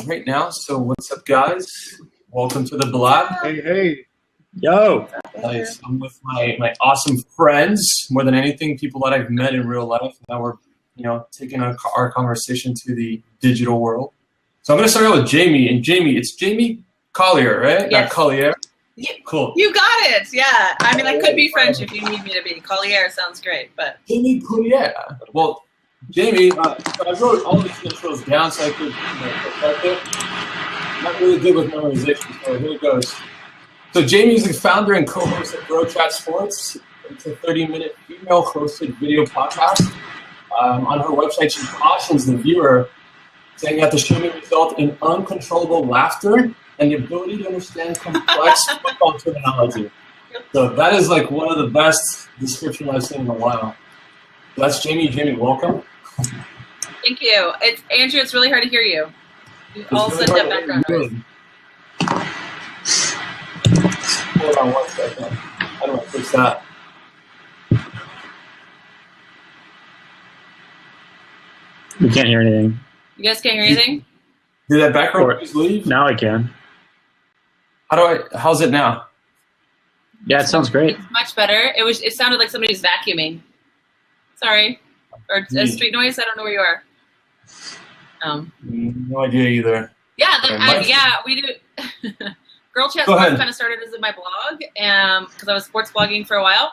right now. So what's up, guys? Welcome to the Blab. Hey. Yo. Nice. I'm with my awesome friends. More than anything, people that I've met in real life. Now we're taking our conversation to the digital world. So I'm going to start out with Jamie. And Jamie, it's Jamie Collier, right? Yes. Not Collier. Cool. You got it. Yeah. I mean, I could be French if you need me to be. Collier sounds great, but Jamie Collier. Well, Jamie, so I wrote all these intros down so I could perfect it. Not really good with memorization, so here it goes. So Jamie is the founder and co-host of Bro Chat Sports. It's a 30-minute female-hosted video podcast. On her website, she cautions the viewer, saying that the show may result in uncontrollable laughter and the ability to understand complex football terminology. So that is like one of the best descriptions I've seen in a while. So that's Jamie. Jamie, welcome. thank you. It's Andrew. It's really hard to hear you. You all said that background noise. Hold on 1 second. How do I fix that? We can't hear anything. You guys can't hear anything? Did that background noise leave? Now I can. How's it now? Yeah, it sounds great. It's much better. It sounded like somebody was vacuuming. Sorry. Or a street noise. I don't know where you are. No idea either. Yeah, we do. Girl Chat Sports kind of started as my blog because I was sports blogging for a while.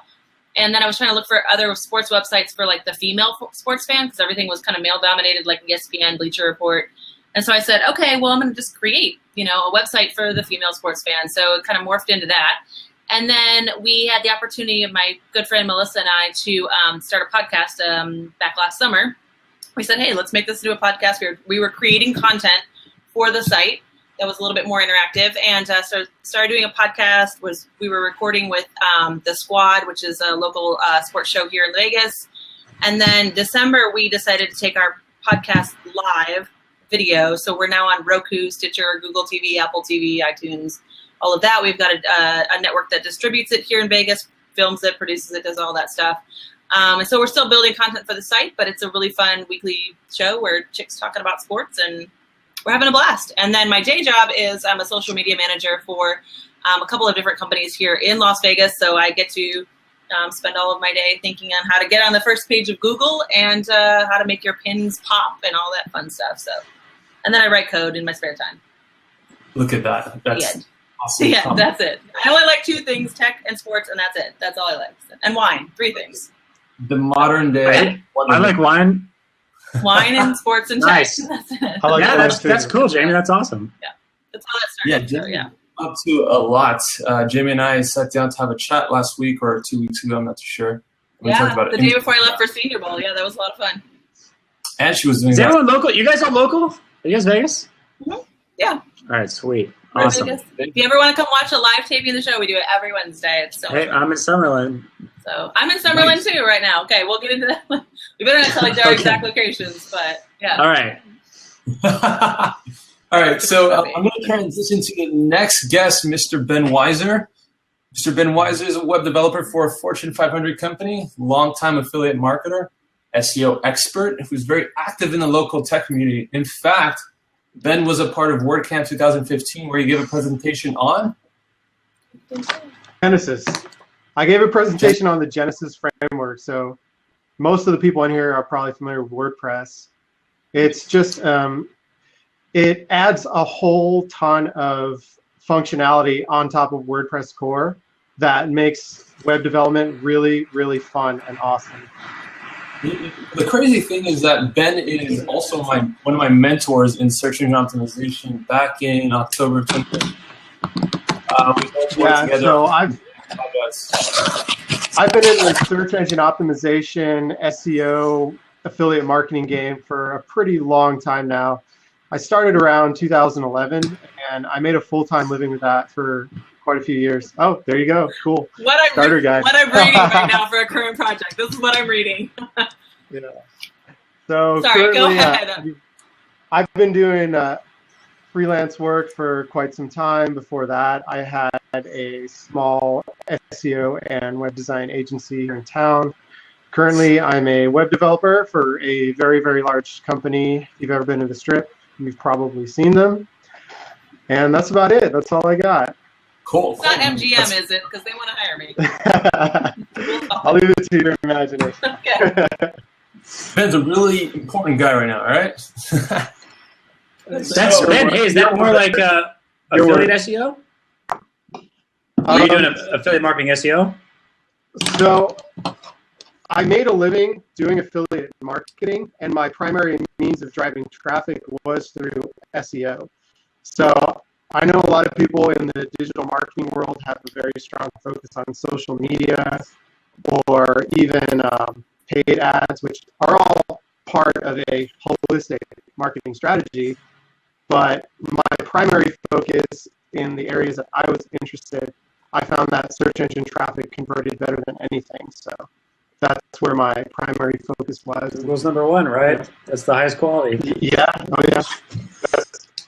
And then I was trying to look for other sports websites for like the female sports fans because everything was kind of male dominated, like ESPN, Bleacher Report. And so I said, okay, well, I'm going to just create, a website for the female sports fans. So it kind of morphed into that. And then we had the opportunity of my good friend Melissa and I to start a podcast back last summer. We said, hey, let's make this into a podcast. We were creating content for the site that was a little bit more interactive, and so started doing a podcast. We were recording with The Squad, which is a local sports show here in Vegas. And then December, we decided to take our podcast live video. So we're now on Roku, Stitcher, Google TV, Apple TV, iTunes, all of that. We've got a network that distributes it here in Vegas, films it, produces it, does all that stuff. And so we're still building content for the site, but it's a really fun weekly show where chicks talking about sports, and we're having a blast. And then my day job is I'm a social media manager for a couple of different companies here in Las Vegas. So I get to spend all of my day thinking on how to get on the first page of Google and how to make your pins pop and all that fun stuff. So, and then I write code in my spare time. Look at that. That's awesome. Yeah, that's it. I only like 2 things, tech and sports, and that's it. That's all I like. And wine, 3 things. The modern day. I like wine. Wine and sports and nice. tech. That's it. I like that's cool, Jamie. That's awesome. Yeah, that's how that started. Yeah, up to a lot. Jamie and I sat down to have a chat last week or 2 weeks ago. I'm not too sure. We talked about the day before I left for Senior Bowl. Yeah, that was a lot of fun. And she was doing. Is everyone local? You guys are local? Are you guys Vegas? Mm-hmm. Yeah. All right, sweet. Awesome. If you ever want to come watch a live taping of the show, we do it every Wednesday. It's so hey, I'm in Summerlin. So I'm in Summerlin too right now. Okay, we'll get into that. We better not tell our exact locations, but yeah. All right. All right, so I'm going to transition to the next guest, Mr. Ben Weiser. Mr. Ben Weiser is a web developer for a Fortune 500 company, longtime affiliate marketer, SEO expert, who's very active in the local tech community. In fact, Ben was a part of WordCamp 2015, where he gave a presentation on Genesis. I gave a presentation on the Genesis framework, so most of the people in here are probably familiar with WordPress. It's just, it adds a whole ton of functionality on top of WordPress core that makes web development really, really fun and awesome. The crazy thing is that Ben is also one of my mentors in search engine optimization back in October 2020. So I've been in the search engine optimization, SEO, affiliate marketing game for a pretty long time now. I started around 2011, and I made a full-time living with that for quite a few years. Oh, there you go. Cool. What I'm reading right now for a current project. This is what I'm reading. Yeah. So sorry, go ahead. I've been doing freelance work for quite some time. Before that, I had a small SEO and web design agency here in town. Currently, I'm a web developer for a very, very large company. If you've ever been to the Strip, You've probably seen them. And that's about it. That's all I got. Cool. It's not MGM, is it? Because they want to hire me. I'll leave it to your imagination. Okay. Ben's a really important guy right now, all right? That's Ben. Hey, is that more like affiliate SEO? Are you doing affiliate marketing SEO? So I made a living doing affiliate marketing, and my primary means of driving traffic was through SEO. So I know a lot of people in the digital marketing world have a very strong focus on social media or even paid ads, which are all part of a holistic marketing strategy. But my primary focus in the areas that I was interested, I found that search engine traffic converted better than anything. So that's where my primary focus was. Google's number one, right? That's the highest quality. Yeah. Oh, yeah.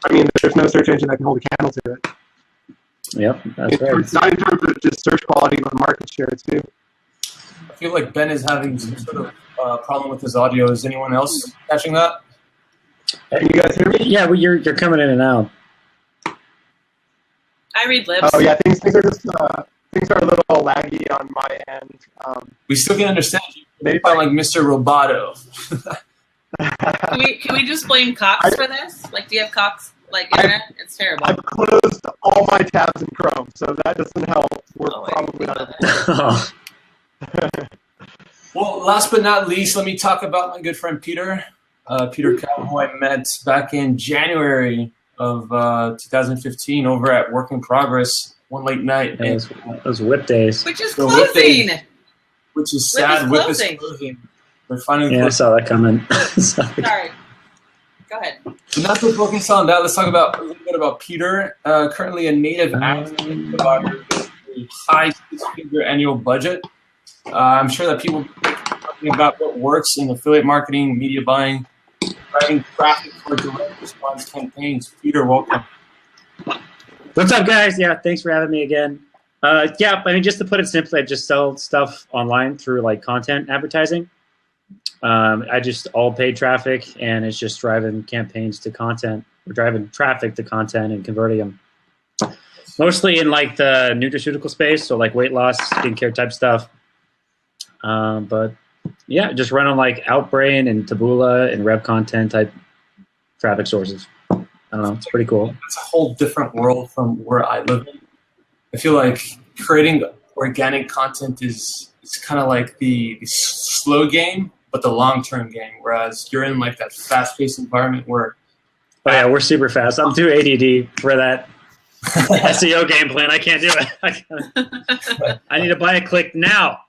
I mean, there's no search engine that can hold a candle to it. Yep, that's right. Not in terms of just search quality, but market share too. I feel like Ben is having some sort of problem with his audio. Is anyone else catching that? Can you guys hear me? Yeah, well, you're coming in and out. I read lips. Oh yeah, things are just things are a little laggy on my end. We still can understand you. Maybe sound like Mr. Roboto. Can we just blame Cox for this? Like, do you have Cox internet? It's terrible. I've closed all my tabs in Chrome, so that doesn't help. We're probably not. Well, last but not least, let me talk about my good friend Peter. Peter Cal, who I met back in January of 2015 over at Work in Progress one late night. Those whip days. Which is closing. Which is sad. Whip is closing. We're finally I saw that coming. Sorry. Go ahead. So not to focus on that, let's talk about a little bit about Peter. Currently a native active provider with a high six-figure annual budget. I'm sure that people are talking about what works in affiliate marketing, media buying, driving traffic for direct response campaigns. Peter, welcome. What's up, guys? Yeah, thanks for having me again. Yeah, I mean, just to put it simply, I just sell stuff online through like content advertising. I just all paid traffic, and it's just driving campaigns to content, or driving traffic to content and converting them. Mostly in like the nutraceutical space, so like weight loss, skincare type stuff. But yeah, just run on like Outbrain and Taboola and Rev Content type traffic sources. I don't know, it's pretty cool. It's a whole different world from where I live in. I feel like creating organic content is kind of like the slow game, but the long-term game, whereas you're in like that fast-paced environment where... Oh yeah, we're super fast. I'm too ADD for that SEO game plan. I can't do it. I need to buy a click now.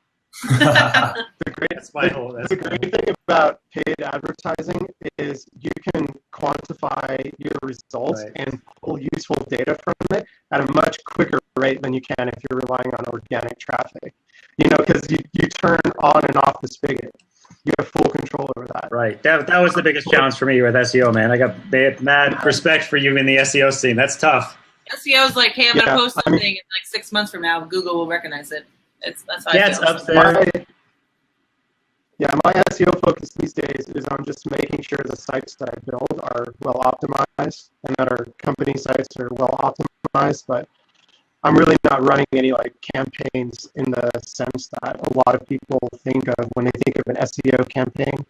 The great thing about paid advertising is you can quantify your results and pull useful data from it at a much quicker rate than you can if you're relying on organic traffic. You know, because you turn on and off the spigot. You have full control over that. Right. That was the biggest challenge for me with SEO, man. I got mad respect for you in the SEO scene. That's tough. SEO is like, hey, I'm going to post something, and like 6 months from now, Google will recognize it. That's how it's up there. My SEO focus these days is on just making sure the sites that I build are well optimized and that our company sites are well optimized, but I'm really not running any like campaigns in the sense that a lot of people think of when they think of an SEO campaign,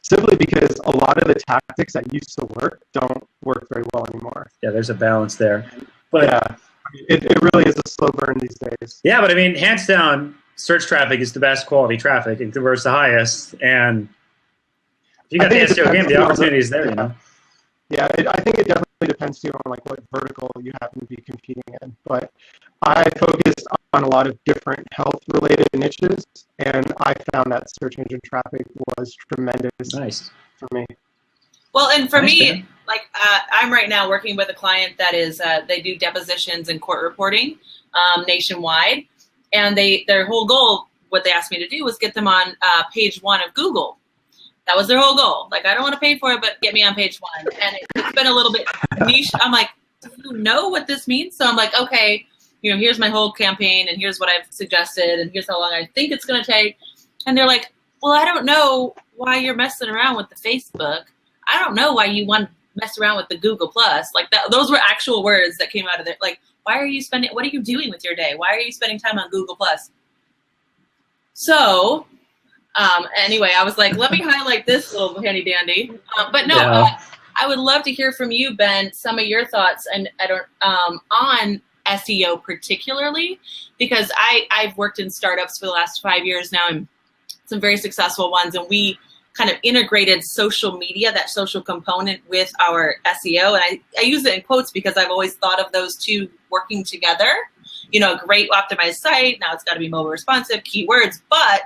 simply because a lot of the tactics that used to work don't work very well anymore. Yeah, there's a balance there. But yeah, it really is a slow burn these days. Yeah, but I mean, hands down, search traffic is the best quality traffic and converts the highest. And if you got the SEO game, the opportunity is there, you know? Yeah, I think it definitely depends too on like what vertical you happen to be competing in. But I focused on a lot of different health-related niches, and I found that search engine traffic was tremendous for me. Well, and for me, like I'm right now working with a client that is they do depositions and court reporting nationwide, and their whole goal, what they asked me to do, was get them on page 1 of Google. That was their whole goal. Like, I don't want to pay for it, but get me on page 1. And it's been a little bit niche. I'm like, do you know what this means? So I'm like, okay, you know, here's my whole campaign, and here's what I've suggested, and here's how long I think it's going to take. And they're like, well, I don't know why you're messing around with the Facebook. I don't know why you want mess around with the Google Plus. Like those were actual words that came out of there. Like, what are you doing with your day? Why are you spending time on Google Plus? So, anyway, I was like, let me highlight this little handy dandy. But no, I would love to hear from you, Ben, some of your thoughts on SEO particularly, because I've worked in startups for the last 5 years now, and some very successful ones, and we kind of integrated social media, that social component, with our SEO. And I use it in quotes because I've always thought of those two working together. A great optimized site, now it's got to be mobile responsive, keywords, but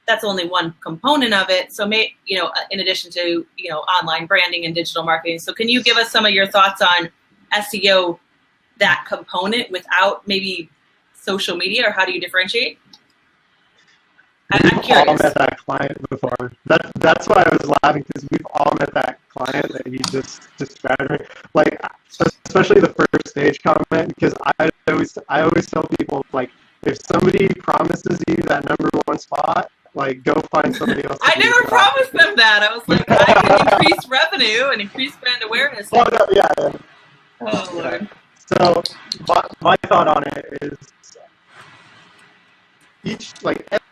that's only one component of it. So, in addition to, online branding and digital marketing. So can you give us some of your thoughts on SEO, that component, without maybe social media, or how do you differentiate? I'm curious. We've all met that client before. That's why I was laughing, because we've all met that client that you just described. Like, especially the first stage comment, because I always tell people, like, if somebody promises you that #1 spot, like, go find somebody else. I never promised them that. I was like, I can increase revenue and increase brand awareness. Oh, no, yeah. Oh, Lord. So my thought on it is,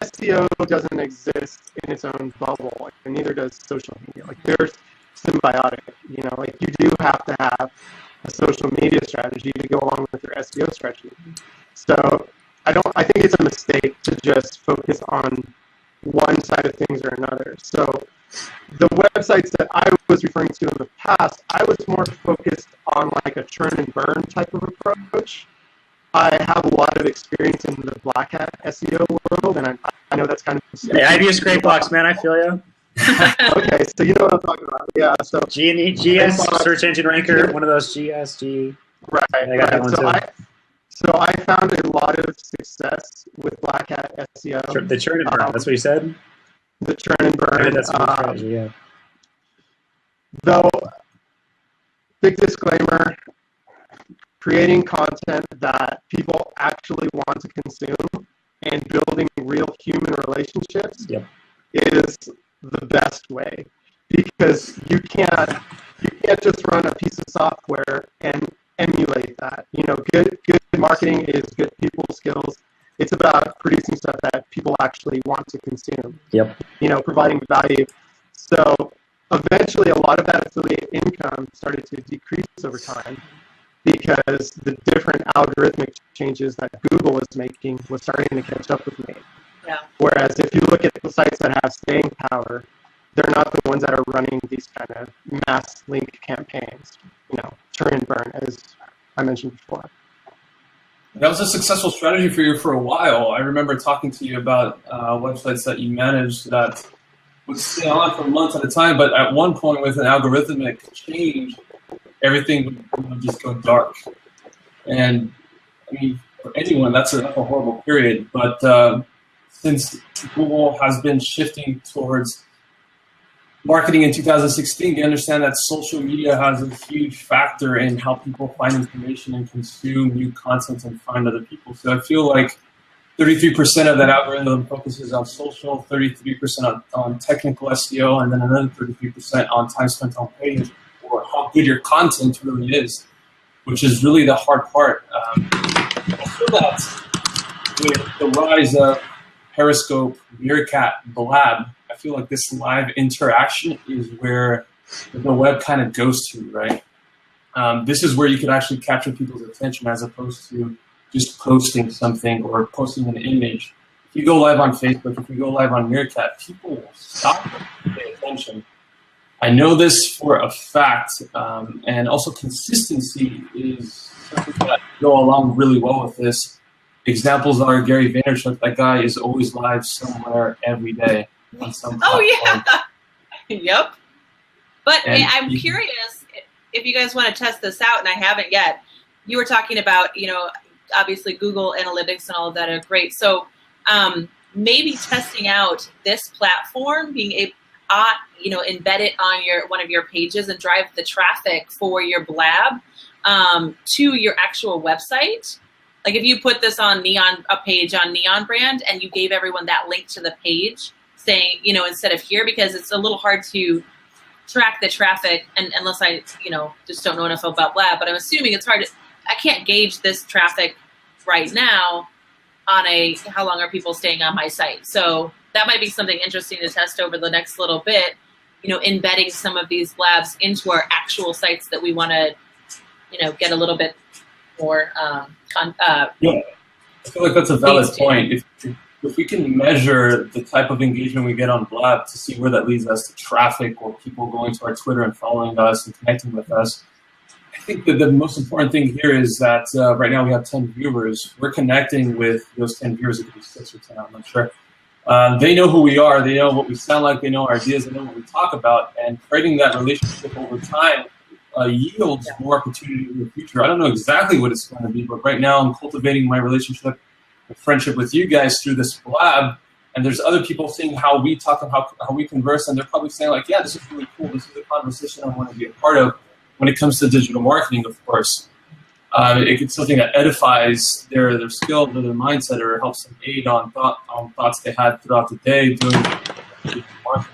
SEO doesn't exist in its own bubble, and neither does social media. Like, they're symbiotic. Like, you do have to have a social media strategy to go along with your SEO strategy. So I think it's a mistake to just focus on one side of things or another. So the websites that I was referring to in the past, I was more focused on like a churn and burn type of approach. I have a lot of experience in the Black Hat SEO world, and I know that's kind of... Hey, I've used Great Box, man. I feel you. Okay, so you know what I'm talking about. Yeah, so... GS, search engine ranker, one of those GSG. Right, I got that one too. So I found a lot of success with Black Hat SEO. The churn and burn, that's what you said? The churn and burn. That's a good strategy, yeah. Though, big disclaimer, creating content that people actually want to consume and building real human relationships is the best way, because you can't just run a piece of software and emulate that. Good marketing is good people skills. It's about producing stuff that people actually want to consume. Providing value. So eventually a lot of that affiliate income started to decrease over time, because the different algorithmic changes that Google was making was starting to catch up with me. Yeah. Whereas if you look at the sites that have staying power, they're not the ones that are running these kind of mass link campaigns, churn and burn, as I mentioned before. That was a successful strategy for you for a while. I remember talking to you about websites that you managed that would stay on for months at a time, but at one point with an algorithmic change, everything would just go dark. And I mean, for anyone, that's a horrible period. But since Google has been shifting towards marketing in 2016, you understand that social media has a huge factor in how people find information and consume new content and find other people. So I feel like 33% of that algorithm focuses on social, 33% on technical SEO, and then another 33% on time spent on page, or how good your content really is, which is really the hard part. I feel that with the rise of Periscope, Meerkat, Blab, I feel like this live interaction is where the web kind of goes to, right? This is where you could actually capture people's attention as opposed to just posting something or posting an image. If you go live on Facebook, if you go live on Meerkat, people will stop and pay attention. I know this for a fact, and also consistency is something that go along really well with this. Examples are Gary Vaynerchuk. That guy is always live somewhere every day on some platform. Yep. But I'm curious if you guys want to test this out, and I haven't yet. You were talking about, obviously Google Analytics and all of that are great. So maybe testing out this platform, being able, embed it on one of your pages and drive the traffic for your Blab to your actual website. Like if you put this on a page on Neon Brand, and you gave everyone that link to the page saying, instead of here, because it's a little hard to track the traffic, and unless I, just don't know enough about Blab, but I'm assuming it's hard I can't gauge this traffic right now on how long are people staying on my site. So that might be something interesting to test over the next little bit, embedding some of these labs into our actual sites that we want to, get a little bit more. Yeah, I feel like that's a valid point. If we can measure the type of engagement we get on Blab to see where that leads us to traffic or people going to our Twitter and following us and connecting with us, I think that the most important thing here is that right now we have 10 viewers. We're connecting with those 10 viewers. It could be 6 or 10, I'm not sure. They know who we are. They know what we sound like. They know our ideas. They know what we talk about. And creating that relationship over time yields more opportunity in the future. I don't know exactly what it's going to be, but right now I'm cultivating my relationship and friendship with you guys through this Blab. And there's other people seeing how we talk and how we converse, and they're probably saying like, yeah, this is really cool. This is a conversation I want to be a part of. When it comes to digital marketing, of course, it's something that edifies their skills or their mindset, or helps them aid on thoughts they had throughout the day doing digital marketing.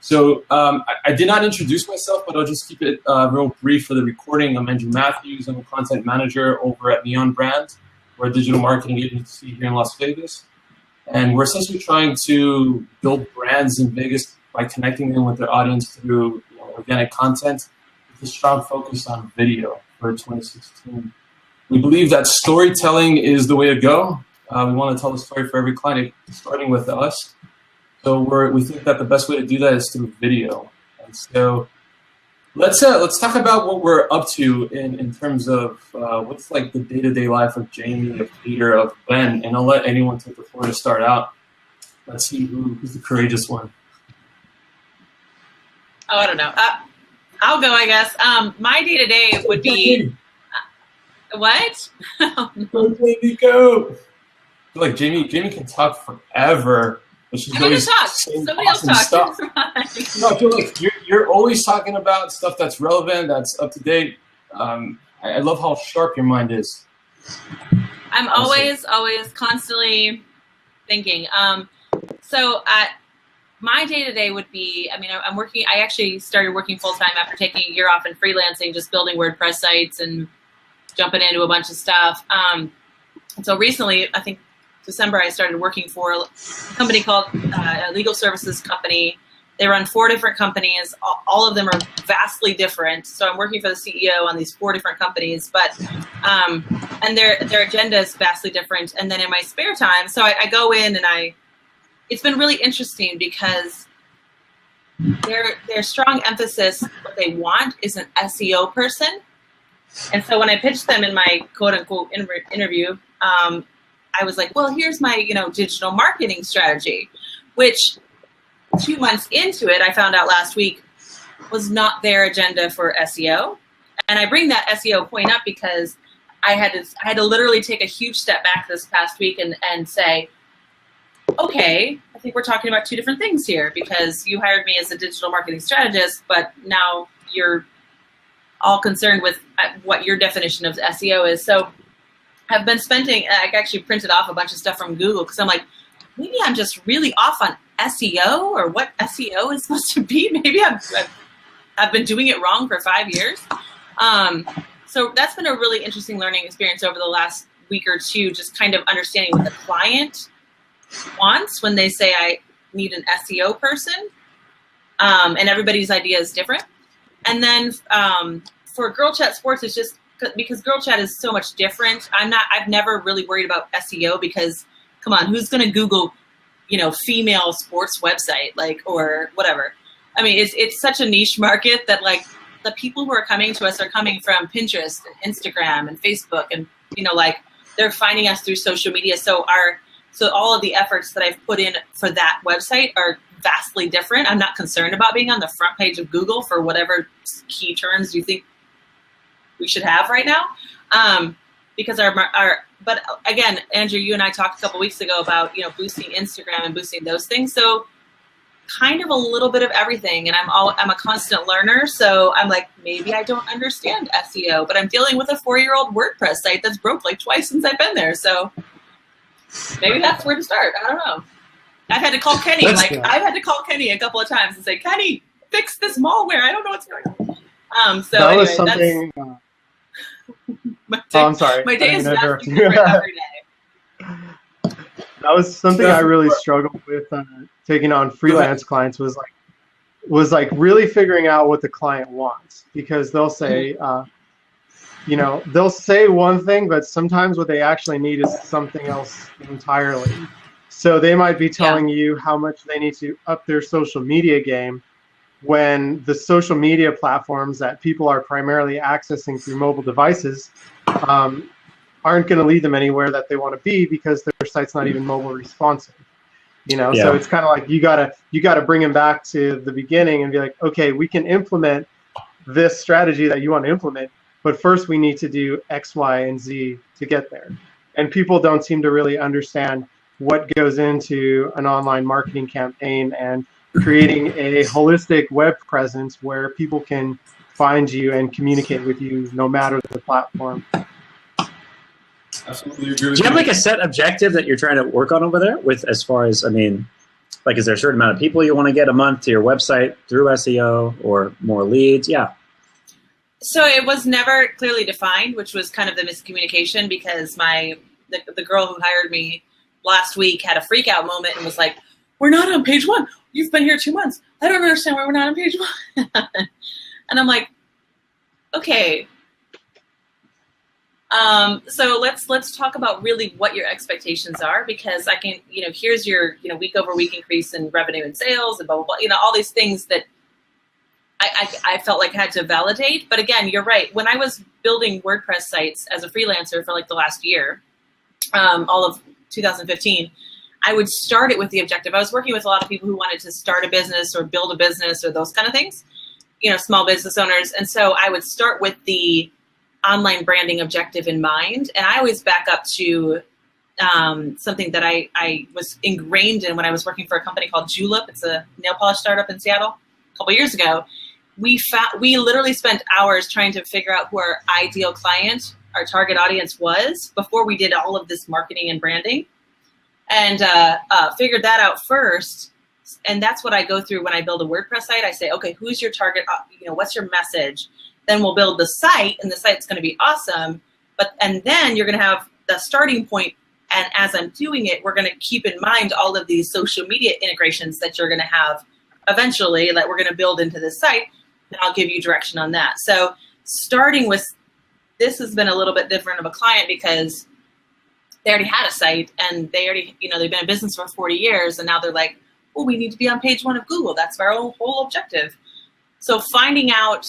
So I did not introduce myself, but I'll just keep it real brief for the recording. I'm Andrew Matthews. I'm a content manager over at Neon Brand. We're a digital marketing agency here in Las Vegas. And we're essentially trying to build brands in Vegas by connecting them with their audience through organic content, with a strong focus on video for 2016. We believe that storytelling is the way to go. We want to tell a story for every client, starting with us. So we think that the best way to do that is through video. And so let's talk about what we're up to in terms of what's like the day-to-day life of Jamie, of Peter, of Ben. And I'll let anyone take the floor to start out. Let's see who's the courageous one. Oh, I don't know. I'll go, I guess. My day-to-day would be... what? Go, Jamie, go! I feel like Jamie can talk forever. I'm going to talk. Somebody else talk. No, I feel like you're always talking about stuff that's relevant, that's up to date. I love how sharp your mind is. I'm always constantly thinking. So my day-to-day would be, I'm working, I actually started working full-time after taking a year off and freelancing, just building WordPress sites and jumping into a bunch of stuff. And so recently, I think December, I started working for a company called a legal services company. They run 4 different companies. All of them are vastly different. So I'm working for the CEO on these 4 different companies, but and their agenda is vastly different. And then in my spare time, so I go in and it's been really interesting because their strong emphasis, what they want is an SEO person. And so when I pitched them in my quote unquote interview, I was like, well, here's my, digital marketing strategy, which 2 months into it, I found out last week was not their agenda for SEO. And I bring that SEO point up because I had to literally take a huge step back this past week and say, okay, I think we're talking about 2 different things here, because you hired me as a digital marketing strategist, but now you're all concerned with what your definition of SEO is. So I've been spending, I actually printed off a bunch of stuff from Google because I'm like, maybe I'm just really off on SEO or what SEO is supposed to be. Maybe I've been doing it wrong for 5 years. So that's been a really interesting learning experience over the last week or 2, just kind of understanding what the client wants when they say I need an SEO person. And everybody's idea is different. And then for Girl Chat Sports, it's just because Girl Chat is so much different. I've never really worried about SEO because, come on, who's going to Google, female sports website, or whatever. It's such a niche market that the people who are coming to us are coming from Pinterest and Instagram and Facebook, and they're finding us through social media. So all of the efforts that I've put in for that website are vastly different. I'm not concerned about being on the front page of Google for whatever key terms you think we should have right now, because but again, Andrew, you and I talked a couple weeks ago about boosting Instagram and boosting those things. So kind of a little bit of everything, and I'm a constant learner. So I'm like, maybe I don't understand SEO, but I'm dealing with a 4-year-old WordPress site that's broke twice since I've been there. So maybe that's where to start. I don't know. I've had to call Kenny. I've had to call Kenny a couple of times and say, Kenny, fix this malware. I don't know what's going on. So that anyway, was something. I'm sorry. My day is vastly different every day. That was something I really struggled with taking on freelance clients was like really figuring out what the client wants, because they'll say, they'll say one thing, but sometimes what they actually need is something else entirely. So they might be telling you how much they need to up their social media game, when the social media platforms that people are primarily accessing through mobile devices aren't going to lead them anywhere that they want to be, because their site's not even mobile responsive. So it's kind of like you gotta bring them back to the beginning and be like, okay, we can implement this strategy that you want to implement, but first we need to do X, Y, and Z to get there. And people don't seem to really understand what goes into an online marketing campaign and creating a holistic web presence where people can find you and communicate with you no matter the platform. Absolutely agree with Do you have like a set objective that you're trying to work on over there with, as far as, is there a certain amount of people you want to get a month to your website through SEO or more leads? Yeah. So it was never clearly defined, which was kind of the miscommunication, because the girl who hired me last week had a freak out moment and was like, we're not on page 1. You've been here 2 months. I don't understand why we're not on page 1. And I'm like, okay. So let's talk about really what your expectations are, because I can, here's your, week over week increase in revenue and sales and blah, blah, blah, all these things that I felt like I had to validate. But again, you're right. When I was building WordPress sites as a freelancer for like the last year, all of 2015, I would start it with the objective. I was working with a lot of people who wanted to start a business or build a business or those kind of things, small business owners. And so I would start with the online branding objective in mind. And I always back up to something that I was ingrained in when I was working for a company called Julep. It's a nail polish startup in Seattle a couple years ago. We literally spent hours trying to figure out who our ideal client, our target audience was, before we did all of this marketing and branding, and figured that out first. And that's what I go through when I build a WordPress site. I say, okay, who's your target? What's your message? Then we'll build the site, and the site's going to be awesome. And then you're going to have the starting point. And as I'm doing it, we're going to keep in mind all of these social media integrations that you're going to have eventually that we're going to build into this site. And I'll give you direction on that. So starting with this has been a little bit different of a client, because they already had a site and they already, they've been in business for 40 years. And now they're like, well, we need to be on page 1 of Google. That's our whole objective. So finding out,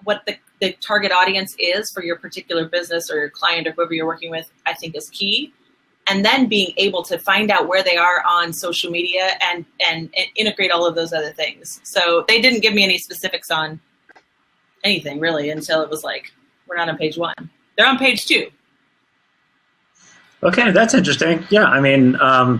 what the target audience is for your particular business or your client or whoever you're working with, I think is key. And then being able to find out where they are on social media and integrate all of those other things. So they didn't give me any specifics on anything really until it was like, we're not on page 1. They're on page 2. Okay, that's interesting. Yeah,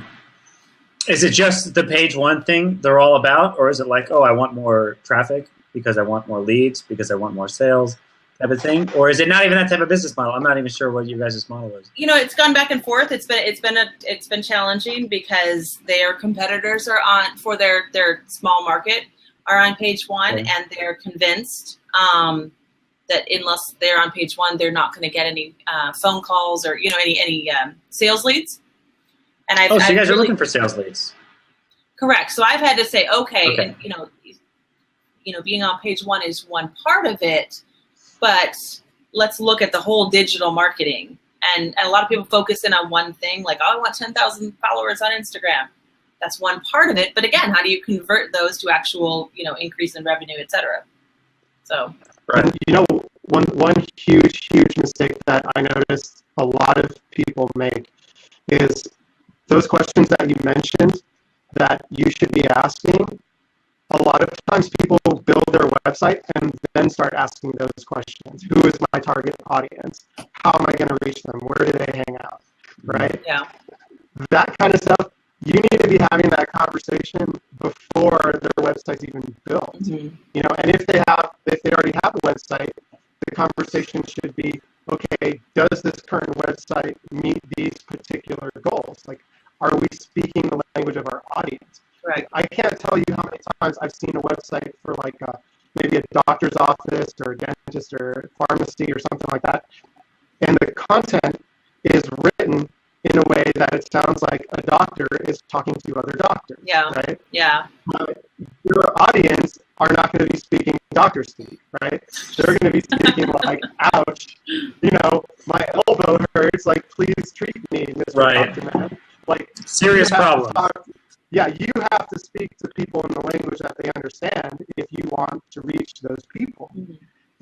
is it just the page 1 thing they're all about? Or is it like, I want more traffic because I want more leads, because I want more sales type of thing? Or is it not even that type of business model? I'm not even sure what you guys' model is. It's gone back and forth. It's been challenging, because their competitors are on, for their small market, are on page 1, okay. And they're convinced that unless they're on page 1, they're not going to get any phone calls or any sales leads. And so you guys are looking for sales leads? Correct. So I've had to say, okay. And being on page 1 is one part of it, but let's look at the whole digital marketing. And a lot of people focus in on one thing, like, I want 10,000 followers on Instagram. That's one part of it. But again, how do you convert those to actual, increase in revenue, et cetera? So. Right. One huge mistake that I noticed a lot of people make is those questions that you mentioned that you should be asking. A lot of times people build their website and then start asking those questions. Who is my target audience? How am I going to reach them? Where do they hang out? Right? Yeah. That kind of stuff, you need to be having that conversation before their website's even built. Mm-hmm. And if they already have a website, the conversation should be, okay, does this current website meet these particular goals? Like, are we speaking the language of our audience? Correct. I can't tell you how many times I've seen a website for like maybe a doctor's office or a dentist or a pharmacy or something like that, and the content is written in a way that it sounds like a doctor is talking to other doctors. Yeah. Right? Yeah. But your audience are not going to be speaking doctor speak, right? They're going to be speaking like, ouch, you know, my elbow hurts, like, please treat me, Mr. Right. Doctor Man. Like, Serious problem. Yeah, you have to speak to people in the language that they understand if you want to reach those people. Mm-hmm.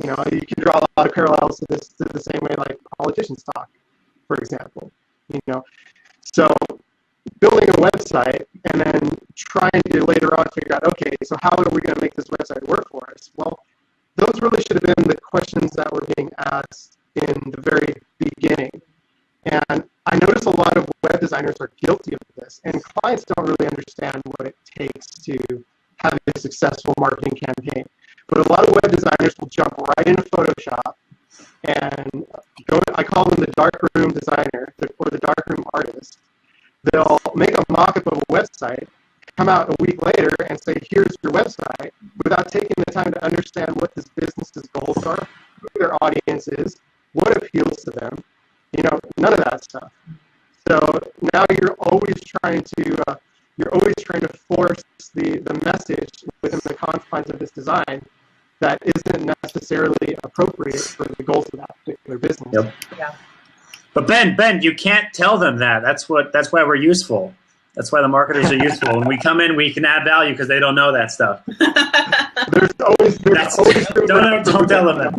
You know, you can draw a lot of parallels to this to the same way like politicians talk, for example. You know, so building a website and then trying to later on figure out, okay, so how are we going to make this website work for us? Well, those really should have been the questions that were being asked in the very beginning. And I notice a lot of web designers are guilty of this, and clients don't really understand what it takes to have a successful marketing campaign. But a lot of web designers will jump right into Photoshop and go, I call them the darkroom designer or the darkroom artist. They'll make a mock-up of a website, come out a week later and say, here's your website, without taking the time to understand what this business's goals are, who their audience is, what appeals to them, you know, none of that stuff. So now you're always trying to force the message within the confines of this design that isn't necessarily appropriate for the goals of that particular business. Yep. Yeah. But Ben, you can't tell them that. That's why we're useful. That's why the marketers are useful. When we come in, we can add value because they don't know that stuff. There's always don't tell them that.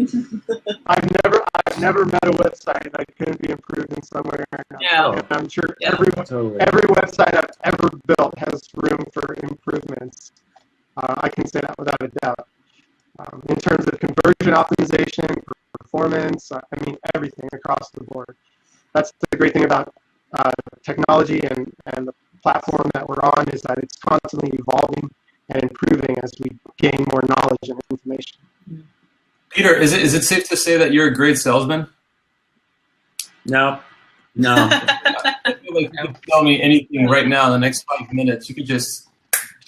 I've never met a website that couldn't be improved in some way or another. Yeah. And I'm sure Totally. every website I've ever built has room for improvements. I can say that without a doubt. In terms of conversion optimization, performance, I mean, everything across the board. That's the great thing about technology and the platform that we're on, is that it's constantly evolving and improving as we gain more knowledge and information. Peter, is it safe to say that you're a great salesman? No. I feel like you could tell me anything right now in the next 5 minutes. You could just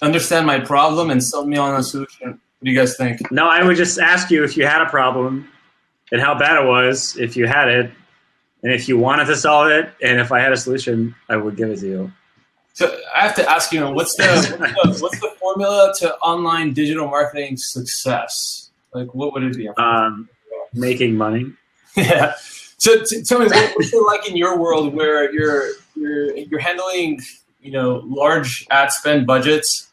understand my problem and sell me on a solution. What do you guys think? No, I would just ask you if you had a problem and how bad it was, if you had it, and if you wanted to solve it, and if I had a solution, I would give it to you. So I have to ask you, what's the formula to online digital marketing success? Like, what would it be? Making money. Yeah. So tell me, what's it like in your world where you're handling, you know, large ad spend budgets?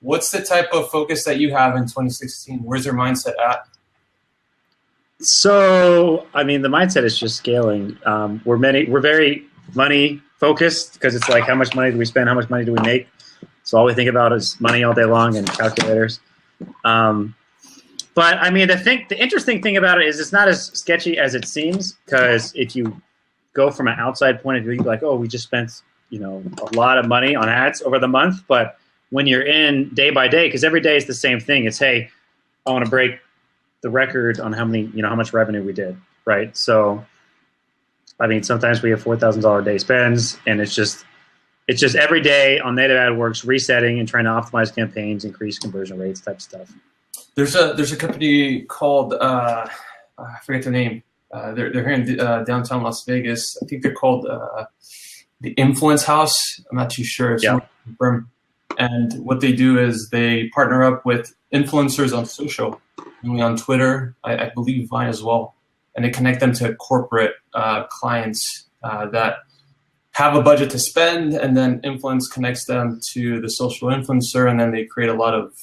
What's the type of focus that you have in 2016? Where's your mindset at? So, I mean, the mindset is just scaling. We're very money focused because it's like, how much money do we spend? How much money do we make? So all we think about is money all day long and calculators. But I mean, the interesting thing about it is it's not as sketchy as it seems, because if you go from an outside point of view, you're like, oh, we just spent, you know, a lot of money on ads over the month. But when you're in day by day, because every day is the same thing, it's, hey, I want to break the record on how much revenue we did, right? So, I mean, sometimes we have $4,000 a day spends, and it's just every day on native AdWorks resetting and trying to optimize campaigns, increase conversion rates, type stuff. There's a company called I forget their name. They're here in downtown Las Vegas. I think they're called the Influence House. I'm not too sure. It's confirmed. And what they do is they partner up with influencers on social, mainly on Twitter, I believe Vine as well, and they connect them to corporate clients that have a budget to spend, and then Influence connects them to the social influencer, and then they create a lot of,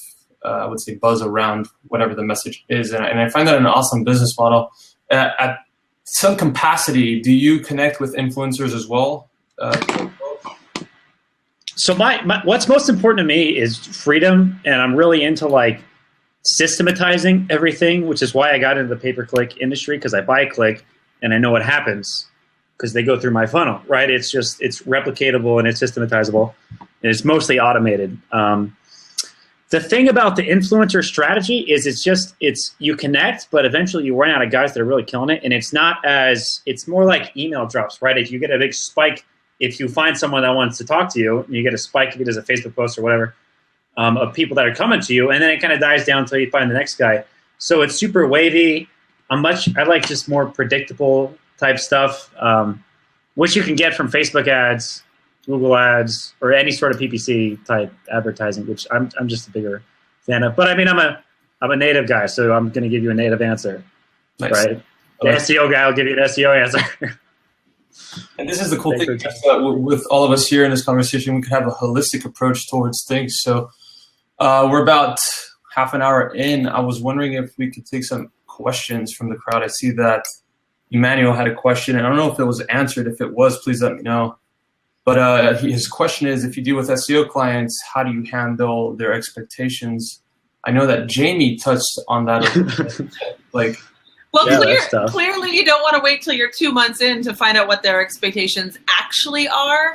I would say, buzz around whatever the message is. And I find that an awesome business model. At some capacity, do you connect with influencers as well? So what's most important to me is freedom, and I'm really into like systematizing everything, which is why I got into the pay-per-click industry, because I buy a click and I know what happens because they go through my funnel, right? It's replicatable and it's systematizable, and it's mostly automated. The thing about the influencer strategy is it's you connect, but eventually you run out of guys that are really killing it, and it's more like email drops, right? If you get a big spike, if you find someone that wants to talk to you, and you get a spike if it is a Facebook post or whatever, of people that are coming to you, and then it kind of dies down until you find the next guy. So it's super wavy. I like just more predictable type stuff, which you can get from Facebook ads, Google ads, or any sort of PPC type advertising, which I'm just a bigger fan of. But I mean, I'm a native guy, so I'm going to give you a native answer, Nice. right? The SEO guy will give you an SEO answer. And this is the cool thing with all of us here in this conversation. We can have a holistic approach towards things. So we're about half an hour in. I was wondering if we could take some questions from the crowd. I see that Emmanuel had a question, and I don't know if it was answered. If it was, please let me know. But his question is, if you deal with SEO clients, how do you handle their expectations? I know that Jamie touched on that. Well, clearly you don't want to wait till you're 2 months in to find out what their expectations actually are.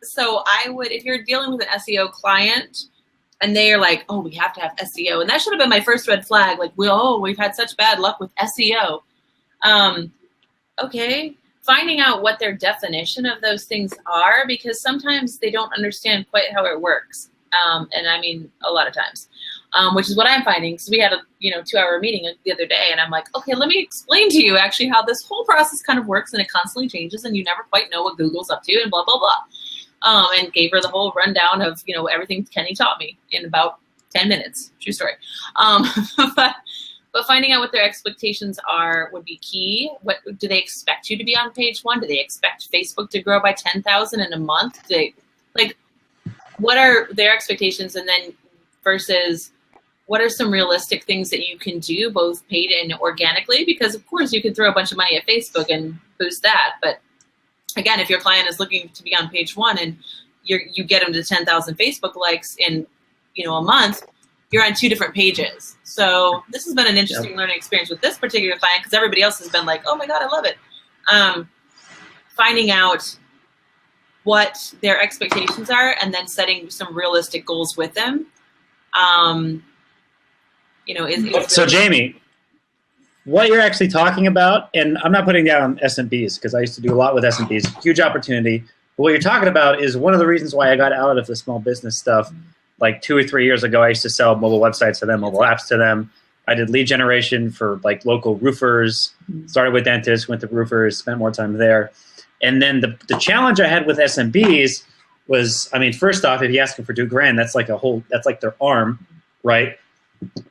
So I would, if you're dealing with an SEO client and they are like, oh, we have to have SEO, and that should have been my first red flag. Like, we've had such bad luck with SEO. Okay, finding out what their definition of those things are, because sometimes they don't understand quite how it works. And I mean, a lot of times. Which is what I'm finding. So we had a 2-hour meeting the other day, and I'm like, okay, let me explain to you actually how this whole process kind of works, and it constantly changes, and you never quite know what Google's up to, and blah blah blah. And gave her the whole rundown of everything Kenny taught me in about 10 minutes. True story. But finding out what their expectations are would be key. What do they expect you to be on page 1? Do they expect Facebook to grow by 10,000 in a month? What are their expectations, and then versus what are some realistic things that you can do, both paid and organically? Because, of course, you can throw a bunch of money at Facebook and boost that. But, again, if your client is looking to be on page 1 and you get them to 10,000 Facebook likes in a month, you're on 2 different pages. So this has been an interesting learning experience with this particular client, because everybody else has been like, oh, my God, I love it. Finding out what their expectations are and then setting some realistic goals with them. So Jamie, what you're actually talking about, and I'm not putting down SMBs because I used to do a lot with SMBs, huge opportunity. But what you're talking about is one of the reasons why I got out of the small business stuff. Like 2 or 3 years ago, I used to sell mobile websites to them, mobile apps to them. I did lead generation for local roofers, started with dentists, went to roofers, spent more time there. And then the challenge I had with SMBs was, first off, if you ask them for $2,000, that's like their arm, right?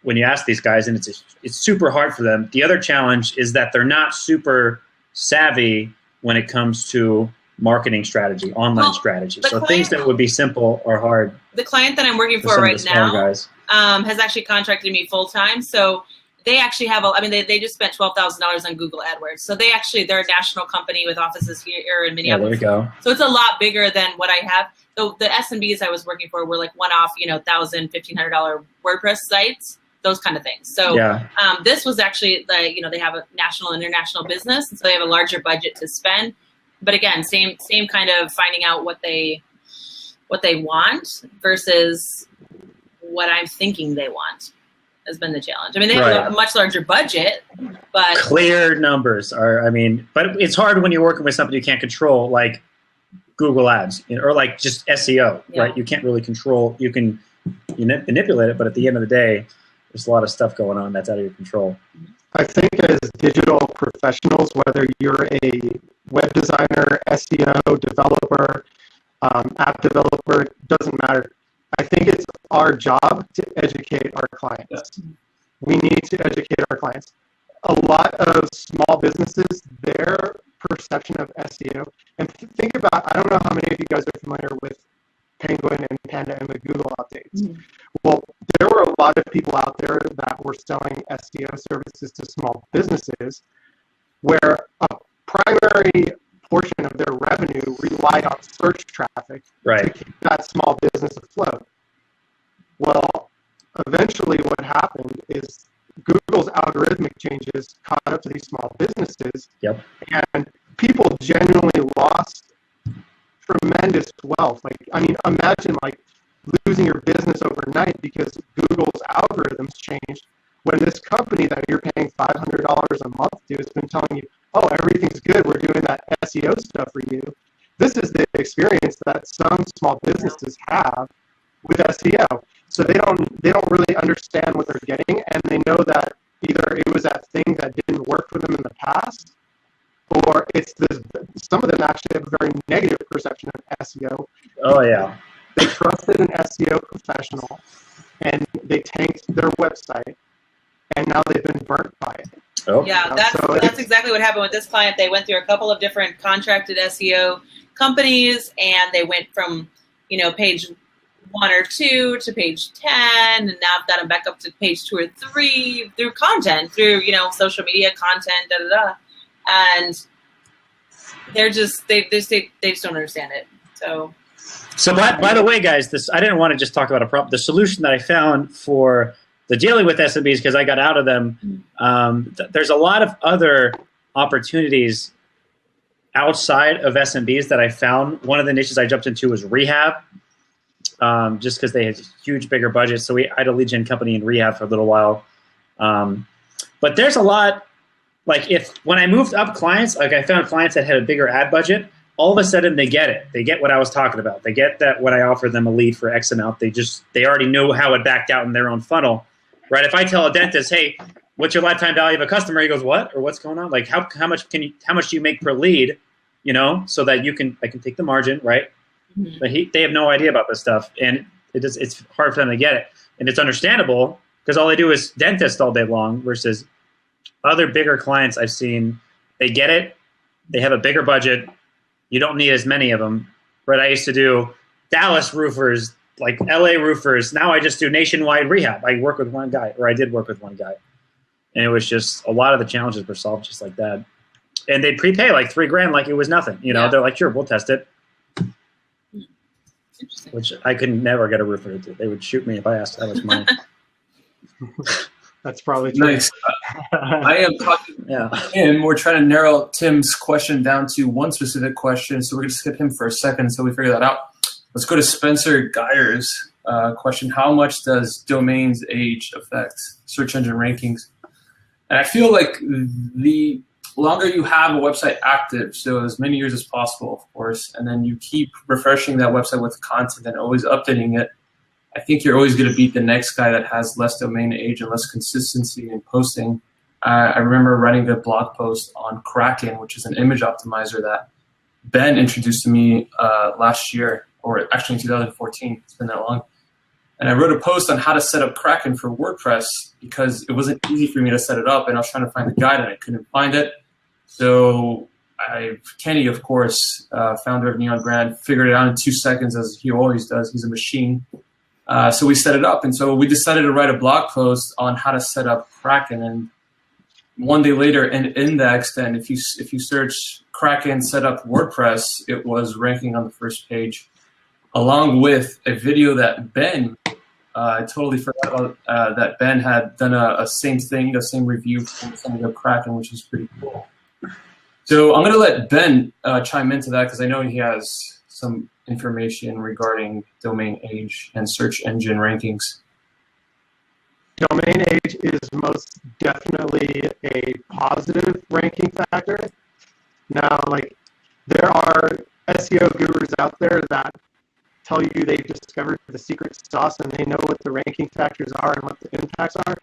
When you ask these guys, and it's super hard for them. The other challenge is that they're not super savvy when it comes to marketing strategy, online strategy. So things that would be simple are hard. The client that I'm working for right now has actually contracted me full time. So they actually have they just spent $12,000 on Google AdWords. So they're a national company with offices here in Minneapolis. Yeah, there we go. So it's a lot bigger than what I have. The SMBs I was working for were like one-off, $1,000, $1,500 WordPress sites, those kind of things. So this was actually they have a national and international business, and so they have a larger budget to spend. But again, same kind of finding out what they want versus what I'm thinking they want has been the challenge. They have a much larger budget, but clear numbers are. But it's hard when you're working with something you can't control, like Google Ads, or like just SEO, right? You can't really control. You can manipulate it, but at the end of the day, there's a lot of stuff going on that's out of your control. I think as digital professionals, whether you're a web designer, SEO, developer, app developer, doesn't matter. I think it's our job to educate our clients. Yes. We need to educate our clients. A lot of small businesses, their perception of SEO, and think about, I don't know how many of you guys are familiar with Penguin and Panda and the Google updates. Mm-hmm. Well, there were a lot of people out there that were selling SEO services to small businesses where a primary portion of their revenue relied on search traffic to keep that small business afloat. Well, eventually what happened is Google's algorithmic changes caught up to these small businesses, and people genuinely lost tremendous wealth. Imagine losing your business overnight because Google's algorithms changed when this company that you're paying $500 a month to has been telling you, oh, everything's good, we're doing that SEO stuff for you. This is the experience that some small businesses have with SEO. So they don't really understand what they're getting, and they know that either it was that thing that didn't work for them in the past, or it's this. Some of them actually have a very negative perception of SEO. Oh yeah. They trusted an SEO professional, and they tanked their website, and now they've been burnt by it. Oh. Yeah, that's exactly what happened with this client. They went through a couple of different contracted SEO companies, and they went from, page 1 or 2 to page 10, and now I've got them back up to page 2 or 3 through content, through social media content, and they just don't understand it. So by the way, guys, I didn't want to just talk about a problem. The solution that I found for the dealing with SMBs, because I got out of them, there's a lot of other opportunities outside of SMBs that I found. One of the niches I jumped into was rehab, just because they had huge, bigger budgets. So I had a lead gen company in rehab for a little while. But there's a lot, like when I moved up clients, like I found clients that had a bigger ad budget, all of a sudden they get it. They get what I was talking about. They get that when I offered them a lead for X amount, they already know how it backed out in their own funnel, right? If I tell a dentist, hey, what's your lifetime value of a customer? He goes, what? Or what's going on? Like how much do you make per lead? So that I can take the margin, right? Mm-hmm. But they have no idea about this stuff, and it's hard for them to get it, and it's understandable because all they do is dentist all day long. Versus other bigger clients I've seen, they get it, they have a bigger budget. You don't need as many of them, right? I used to do Dallas roofers, like LA roofers. Now I just do nationwide rehab. I work with one guy, or I did work with one guy, and it was just a lot of the challenges were solved just like that. And they'd prepay like $3,000 like it was nothing. They're like, sure, we'll test it. Which I could never get a roofer to do. They would shoot me if I asked how much money. That's probably true. Nice. I am talking and we're trying to narrow Tim's question down to one specific question, so we're going to skip him for a second so we figure that out. Let's go to Spencer Geyer's question. How much does domains age affect search engine rankings? And I feel like the longer you have a website active, so as many years as possible, of course, and then you keep refreshing that website with content and always updating it, I think you're always going to beat the next guy that has less domain age and less consistency in posting. I remember writing a blog post on Kraken, which is an image optimizer that Ben introduced to me last year, or actually in 2014. It's been that long. And I wrote a post on how to set up Kraken for WordPress because it wasn't easy for me to set it up, and I was trying to find the guide and I couldn't find it. So Kenny, of course, founder of Neon Brand, figured it out in 2 seconds, as he always does. He's a machine. So we set it up, and so we decided to write a blog post on how to set up Kraken. And one day later, it indexed, and if you search Kraken setup WordPress, it was ranking on the first page, along with a video that Ben, I totally forgot about, that Ben had done a same thing, the same review for setting up Kraken, which is pretty cool. So I'm going to let Ben chime into that because I know he has some information regarding domain age and search engine rankings. Domain age is most definitely a positive ranking factor. Now, there are SEO gurus out there that tell you they've discovered the secret sauce and they know what the ranking factors are and what the impacts are.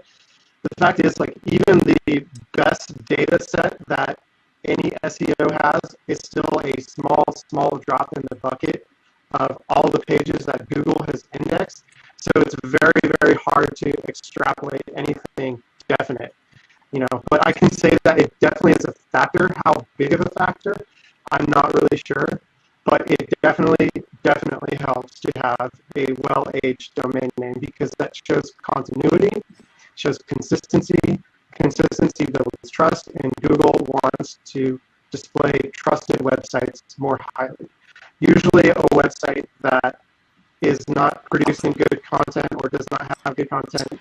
The fact is, even the best data set that any SEO has is still a small drop in the bucket of all the pages that Google has indexed. So it's very, very hard to extrapolate anything definite. But I can say that it definitely is a factor. How big of a factor, I'm not really sure. But it definitely helps to have a well-aged domain name because that shows continuity, shows consistency. Consistency builds trust, and Google wants to display trusted websites more highly. Usually a website that is not producing good content or does not have good content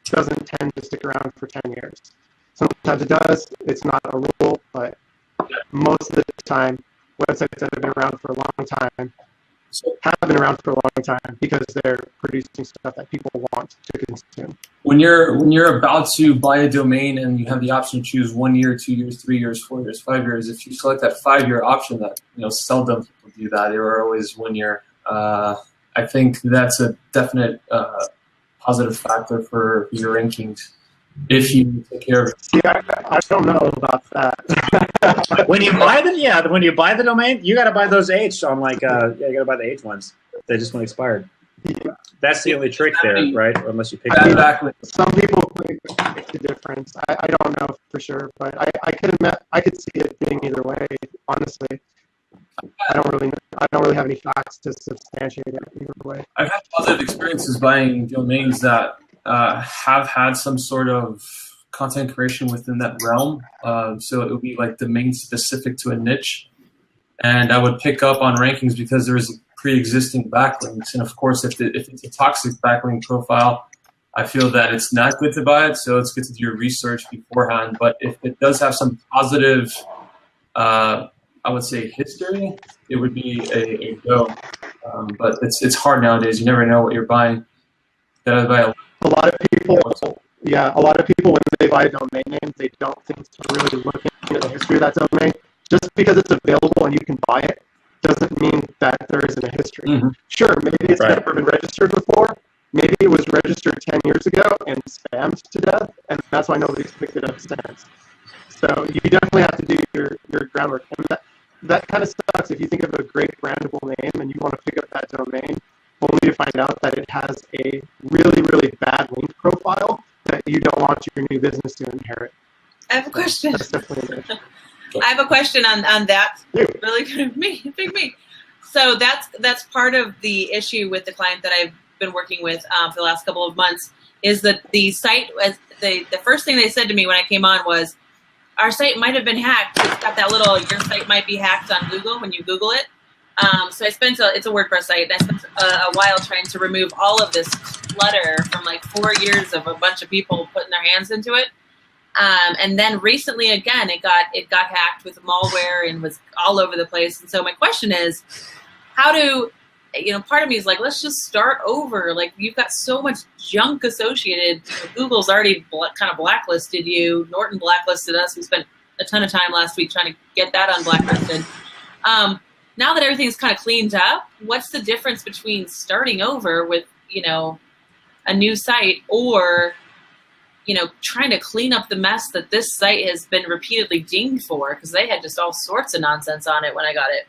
doesn't tend to stick around for 10 years. Sometimes it does. It's not a rule, but most of the time, websites that have been around for a long time have been around for a long time because they're producing stuff that people want to consume. When you're about to buy a domain and you have the option to choose 1 year, 2 years, 3 years, 4 years, 5 years, if you select that 5-year option, that seldom people do that. They were always 1 year. I think that's a definite positive factor for your rankings if you take care of it. See, I don't know about that. When you buy the domain, you got to buy those H on you got to buy the H ones. They just went expired. That's the only trick there, right? Or unless you pick it up. Some people think it makes a difference. I don't know for sure, but I could see it being either way. Honestly, I don't really have any facts to substantiate it either way. I've had positive experiences buying domains that have had some sort of content creation within that realm. So it would be like domain specific to a niche, and I would pick up on rankings because there's pre-existing backlinks. And of course, if it's a toxic backlink profile, I feel that it's not good to buy it. So it's good to do your research beforehand. But if it does have some positive, I would say history, it would be a go. But it's hard nowadays. You never know what you're buying. A lot of people when they buy a domain name, they don't think to really look into the history of that domain. Just because it's available and you can buy it doesn't mean that there isn't a history. Mm-hmm. Sure, maybe it's never been registered before. Maybe it was registered 10 years ago and spammed to death, and that's why nobody's picked it up since. So you definitely have to do your groundwork. And that kind of sucks if you think of a great brandable name and you want to pick up that domain only to find out that it has a really, really bad link profile that you don't want your new business to inherit. I have a question. That's definitely it. I have a question on that. Really good. Big me. So that's part of the issue with the client that I've been working with for the last couple of months is that the site, the first thing they said to me when I came on was, our site might have been hacked. It's got that little, your site might be hacked on Google when you Google it. So it's a WordPress site, and I spent a while trying to remove all of this clutter from like 4 years of a bunch of people putting their hands into it. And then recently, again, it got hacked with malware and was all over the place. And so my question is, how do, part of me is like, let's just start over. Like, you've got so much junk associated. Google's already kind of blacklisted you. Norton blacklisted us. We spent a ton of time last week trying to get that unblacklisted. Now that everything's kind of cleaned up, what's the difference between starting over with, a new site or trying to clean up the mess that this site has been repeatedly dinged for, because they had just all sorts of nonsense on it when I got it.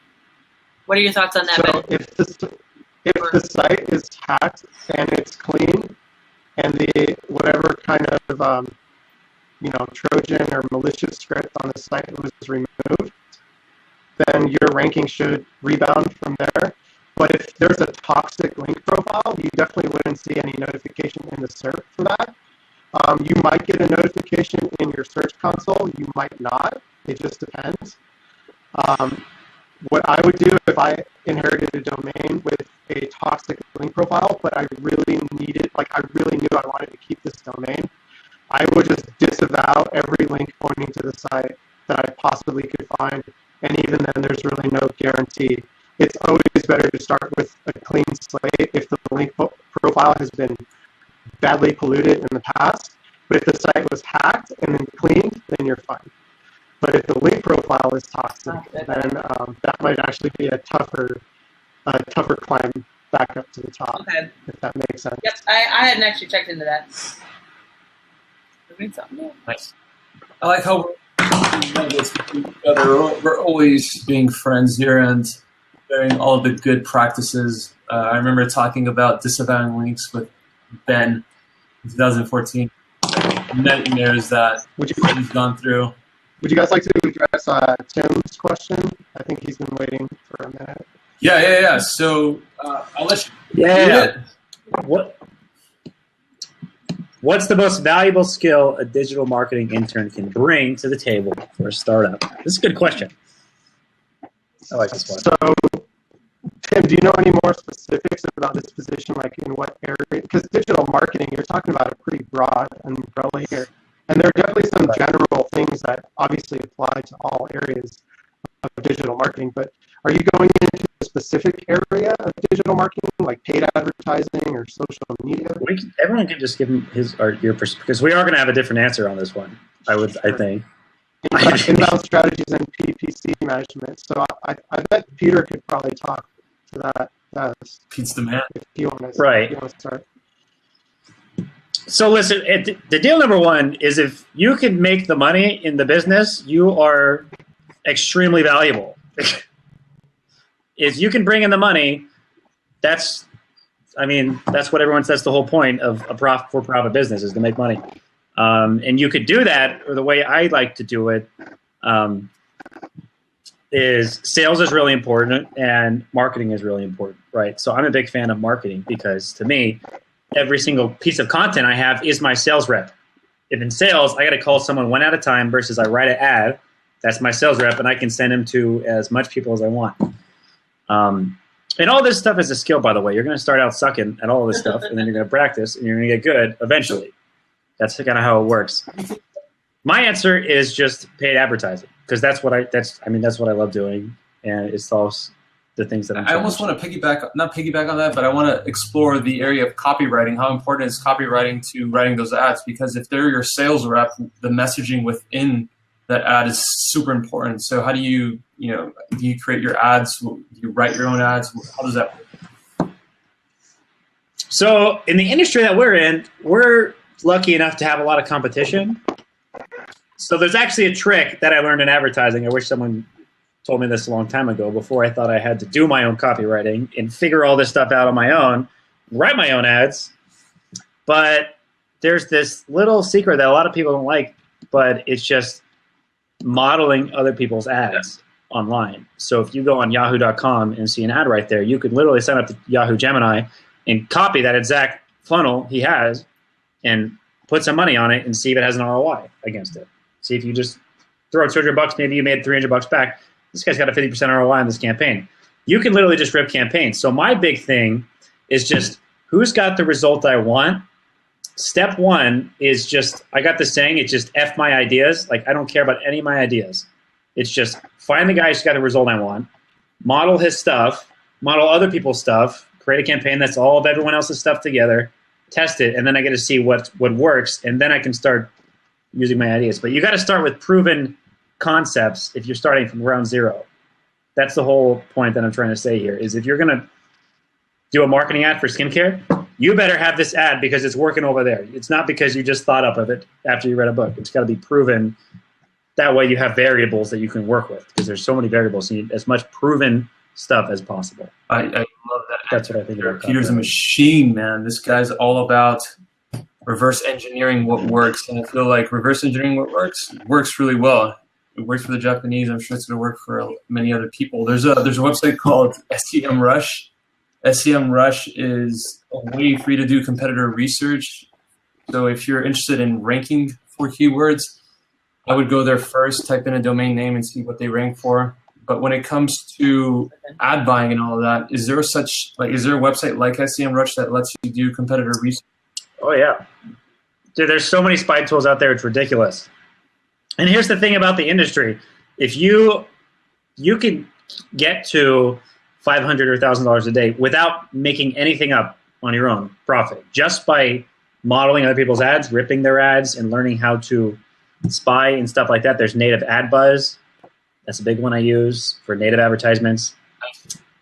What are your thoughts on that, So Ben? if the site is hacked and it's clean, and the whatever kind of Trojan or malicious script on the site was removed, then your ranking should rebound from there. But if there's a toxic link profile, you definitely wouldn't see any notification in the SERP for that. You might get a notification in your search console. You might not. It just depends. What I would do if I inherited a domain with a toxic link profile, but I really needed, I really knew I wanted to keep this domain, I would just disavow every link pointing to the site that I possibly could find. And even then, there's really no guarantee. It's always better to start with a clean slate if the link profile has been badly polluted in the past. But if the site was hacked and then cleaned, then you're fine. But if the link profile is toxic, then that might actually be a tougher climb back up to the top. Okay. If that makes sense. Yep, I hadn't actually checked into that. Nice. I like how we're always being friends here and sharing all of the good practices. I remember talking about disavowing links with Ben in 2014. Nightmares that he's gone through. Would you guys like to address Tim's question? I think he's been waiting for a minute. Yeah. So I'll let you. Yeah. What's the most valuable skill a digital marketing intern can bring to the table for a startup? This is a good question. I like this one. So, Tim, do you know any more specifics about this position, like in what area? Because digital marketing, you're talking about a pretty broad umbrella here. And there are definitely some general things that obviously apply to all areas of digital marketing. But are you going into a specific area of digital marketing, like paid advertising or social media? Everyone can just give him his or your perspective, because we are going to have a different answer on this one, I think. Inbound strategies and PPC management. So I bet Peter could probably talk to that does. Pete's the man. If you want to, Right. If you want to start. So listen, the deal number one is if you can make the money in the business, you are extremely valuable. If you can bring in the money, that's what everyone says. The whole point of a for-profit business is to make money. And you could do that, or the way I like to do it, is sales is really important and marketing is really important, right? So I'm a big fan of marketing because to me, every single piece of content I have is my sales rep. If in sales, I got to call someone one at a time versus I write an ad, that's my sales rep, and I can send them to as much people as I want. And all this stuff is a skill, by the way. You're going to start out sucking at all of this stuff, and then you're going to practice, and you're going to get good eventually. That's kind of how it works. My answer is just paid advertising because that's what I love doing, and it solves the things that I'm. I almost want to not piggyback on that, but I want to explore the area of copywriting. How important is copywriting to writing those ads? Because if they're your sales rep, the messaging within that ad is super important. So how do you create your ads? Do you write your own ads? How does that work? So in the industry that we're in, we're lucky enough to have a lot of competition. So there's actually a trick that I learned in advertising. I wish someone told me this a long time ago before I thought I had to do my own copywriting and figure all this stuff out on my own, write my own ads. But there's this little secret that a lot of people don't like, but it's just modeling other people's ads online. So if you go on yahoo.com and see an ad right there, you could literally sign up to Yahoo Gemini and copy that exact funnel he has and put some money on it and see if it has an ROI against it. See if you just throw out $200, maybe you made $300 back. This guy's got a 50% ROI on this campaign. You can literally just rip campaigns. So my big thing is just who's got the result I want. Step one is just, I got this saying, it's just F my ideas. Like I don't care about any of my ideas. It's just find the guy who's got the result I want, model his stuff, model other people's stuff, create a campaign that's all of everyone else's stuff together, test it, and then I get to see what works, and then I can start using my ideas. But you got to start with proven concepts if you're starting from ground zero. That's the whole point that I'm trying to say here, is if you're going to do a marketing ad for skincare, you better have this ad because it's working over there. It's not because you just thought up of it after you read a book. It's got to be proven. That way you have variables that you can work with because there's so many variables. You need as much proven stuff as possible. I love that. That's what I think about. Peter's a machine, man. This guy's all about reverse engineering what works. And I feel like reverse engineering what works really well. It works for the Japanese. I'm sure it's going to work for many other people. There's a website called SEMrush. SEMrush is a way for you to do competitor research. So if you're interested in ranking for keywords, I would go there first, type in a domain name and see what they rank for. But when it comes to ad buying and all of that, is there a website like SEMrush that lets you do competitor research? Oh yeah. Dude, there's so many spy tools out there, it's ridiculous. And here's the thing about the industry. If you can get to $500 or $1,000 a day without making anything up on your own profit, just by modeling other people's ads, ripping their ads, and learning how to spy and stuff like that. There's Native Ad Buzz. That's a big one I use for native advertisements.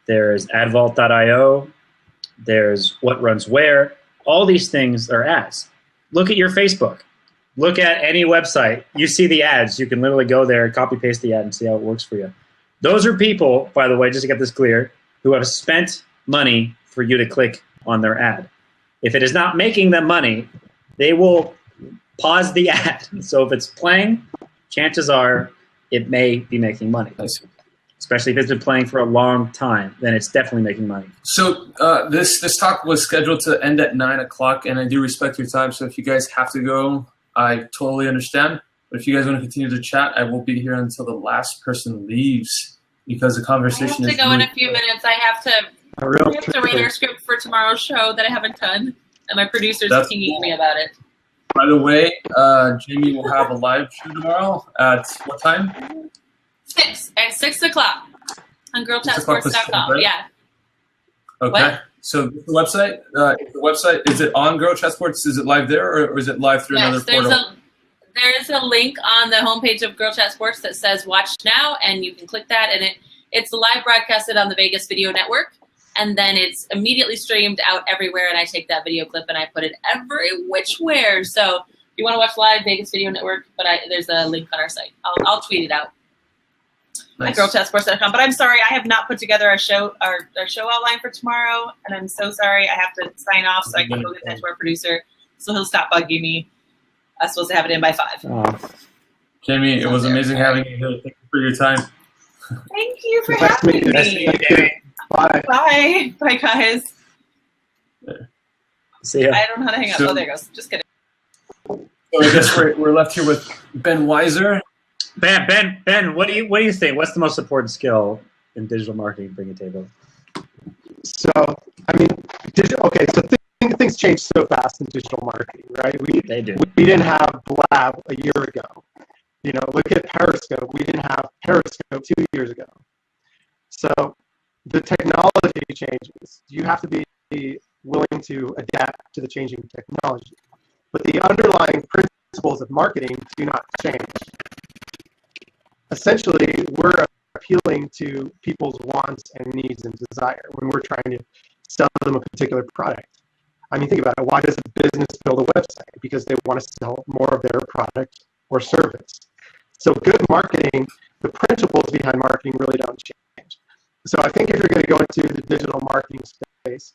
There's advault.io. There's What Runs Where. All these things are ads. Look at your Facebook. Look at any website. You see the ads. You can literally go there, copy paste the ad, and see how it works for you. Those are people, by the way, just to get this clear, who have spent money for you to click on their ad. If it is not making them money, they will pause the ad. So if it's playing, chances are it may be making money. Especially if it's been playing for a long time, then it's definitely making money. So this talk was scheduled to end at 9 o'clock, and I do respect your time. So if you guys have to go, I totally understand. But if you guys want to continue to chat, I will be here until the last person leaves because the conversation is. I have to go in a few minutes. I have to write our script for tomorrow's show that I haven't done, and my producer's pinging me about it. By the way, Jamie will have a live show tomorrow at what time? 6 o'clock on girlchatsports.com. Right? Yeah. Okay. What? So the website, is it on Girl Chat Sports? Is it live there or is it live through another portal? There is a link on the homepage of Girl Chat Sports that says watch now, and you can click that, and it's live broadcasted on the Vegas Video Network. and then it's immediately streamed out everywhere, and I take that video clip and I put it every which where. So if you want to watch live, Vegas Video Network, but there's a link on our site. I'll tweet it out. Nice. At girlchatsports.com. But I'm sorry, I have not put together our show outline for tomorrow, and I'm so sorry. I have to sign off so I can go get that to our producer, so he'll stop bugging me. I'm supposed to have it in by 5. Jamie, it was amazing having you here. Thank you for your time. Thank you for having me. Bye. Bye. Bye, guys. See ya. I don't know how to hang up. So, oh, there it goes. Just kidding. So I guess we're left here with Ben Weiser. Ben, what do you think? What's the most important skill in digital marketing bring a table? So, I mean, so things change so fast in digital marketing, right? They do. We didn't have Blab a year ago. You know, look at Periscope. We didn't have Periscope 2 years ago. So the technology changes. You have to be willing to adapt to the changing technology. But the underlying principles of marketing do not change. Essentially, we're appealing to people's wants and needs and desire when we're trying to sell them a particular product. I mean, think about it. Why does a business build a website? Because they want to sell more of their product or service. So good marketing, the principles behind marketing really don't change. So I think if you're going to go into the digital marketing space,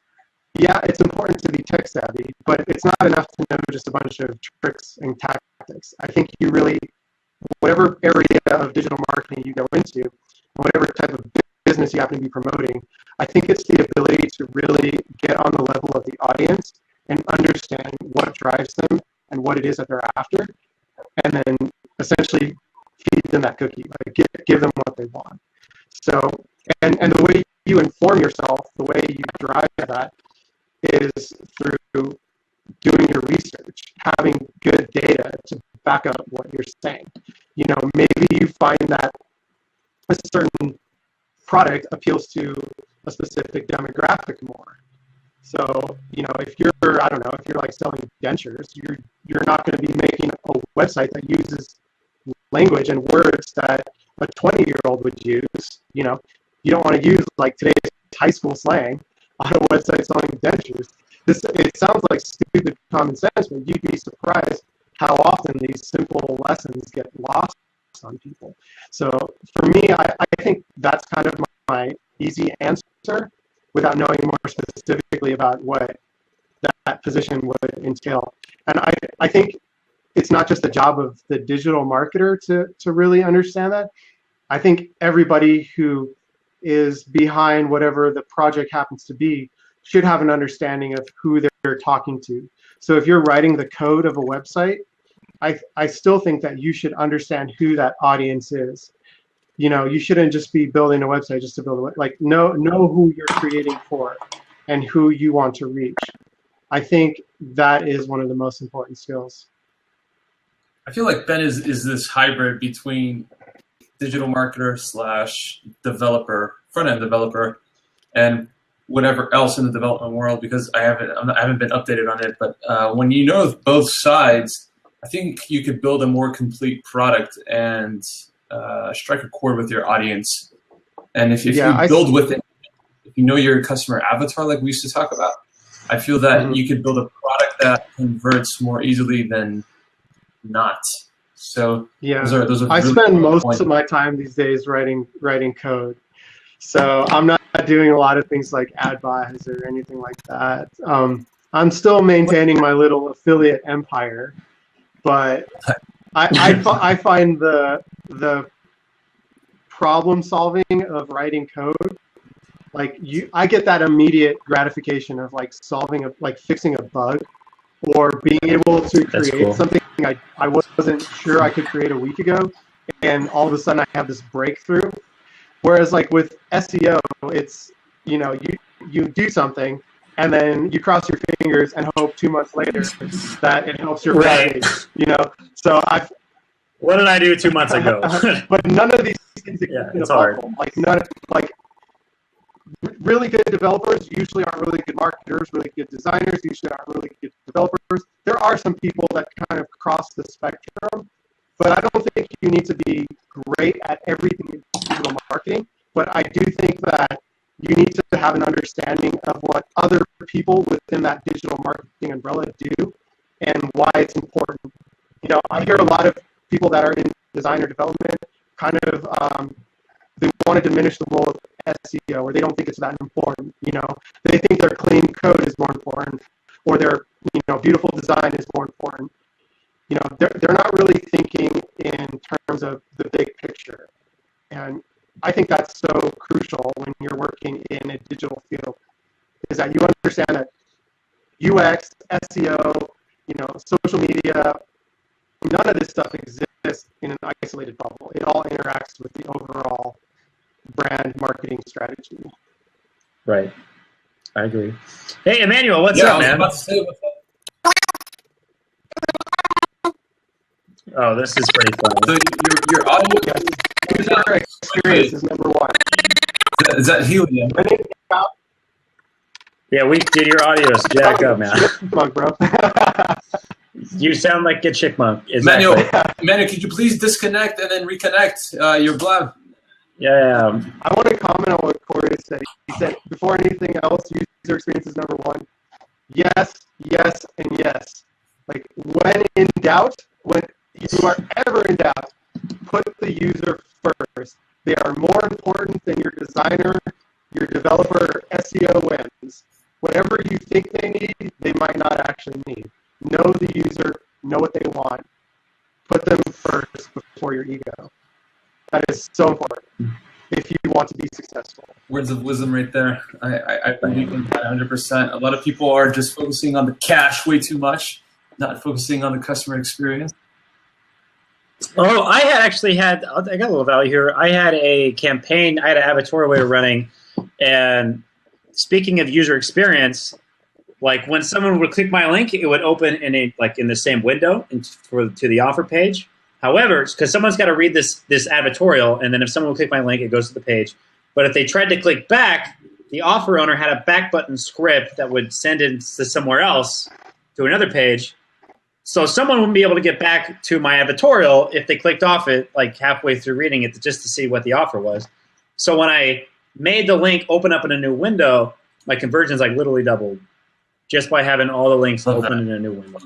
yeah, it's important to be tech savvy, but it's not enough to know just a bunch of tricks and tactics. I think you really, whatever area of digital marketing you go into, whatever type of business you happen to be promoting, I think it's the ability to really get on the level of the audience and understand what drives them and what it is that they're after, and then essentially feed them that cookie, like give them what they want. So, and the way you inform yourself, the way you drive that is through doing your research, having good data to back up what you're saying. You know, maybe you find that a certain product appeals to a specific demographic more. So, you know, if you're like selling dentures, you're not going to be making a website that uses language and words that a 20-year-old would use. You know, you don't want to use like today's high school slang on a website selling dentures. It sounds like stupid common sense, but you'd be surprised how often these simple lessons get lost on people. So for me, I think that's kind of my easy answer without knowing more specifically about what that position would entail. And I think it's not just the job of the digital marketer to really understand that. I think everybody who is behind whatever the project happens to be should have an understanding of who they're talking to. So if you're writing the code of a website, I still think that you should understand who that audience is. You know, you shouldn't just be building a website just to build a website. Like, know who you're creating for and who you want to reach. I think that is one of the most important skills. I feel like Ben is this hybrid between digital marketer / developer, front-end developer, and whatever else in the development world, because I haven't been updated on it. But when you know both sides, I think you could build a more complete product and strike a chord with your audience. And if you build with it, if you know your customer avatar, like we used to talk about, I feel that you could build a product that converts more easily than not. So yeah, those are I really spend most points. of my time these days writing code. So I'm not doing a lot of things like ad buys or anything like that. I'm still maintaining my little affiliate empire, but I find the problem solving of writing code, like I get that immediate gratification of like fixing a bug or being able to create something I wasn't sure I could create a week ago, and all of a sudden I have this breakthrough. Whereas like with SEO, it's, you know, you do something and then you cross your fingers and hope 2 months later that it helps your page, you know. So what did I do 2 months ago? But none of these things it's hard. Like really good developers usually aren't really good marketers. Really good designers usually aren't really good developers. There are some people that kind of cross the spectrum, but I don't think you need to be great at everything in digital marketing. But I do think that You need to have an understanding of what other people within that digital marketing umbrella do and why it's important. I hear a lot of people that are in design or development kind of they want to diminish the role of SEO, or they don't think it's that important. They think their clean code is more important, or their beautiful design is more important. They're not really thinking in terms of the big picture, and I think that's so crucial when you're working in a digital field, is that you understand that UX, SEO, social media, none of this stuff exists in an isolated bubble. It all interacts with the overall brand marketing strategy. Right. I agree. Hey, Emmanuel, what's up, man? About to say, what's up? Oh, this is pretty funny. So your audio user experience is number one. Is that helium? Yeah, your audio is jacked up, man. Chipmunk, bro. You sound like a chipmunk. Exactly. Manuel, could you please disconnect and then reconnect your blab? Yeah. I want to comment on what Corey said. He said, before anything else, user experience is number one. Yes, yes, and yes. Like, when in doubt, when you are ever in doubt, put the user first. They are more important than your designer, your developer, SEO wins. Whatever you think they need, they might not actually need. Know the user, know what they want. Put them first before your ego. That is so important if you want to be successful. Words of wisdom right there. I believe in that 100%. A lot of people are just focusing on the cash way too much, not focusing on the customer experience. Oh, I got a little value here. I had a campaign, I had an advertorial we were running, and speaking of user experience, like when someone would click my link, it would open in the same window to the offer page. However, because someone's got to read this advertorial, and then if someone will click my link, it goes to the page. But if they tried to click back, the offer owner had a back button script that would send it to somewhere else, to another page. So someone wouldn't be able to get back to my advertorial if they clicked off it like halfway through reading it just to see what the offer was. So when I made the link open up in a new window, my conversions like literally doubled just by having all the links open in a new window.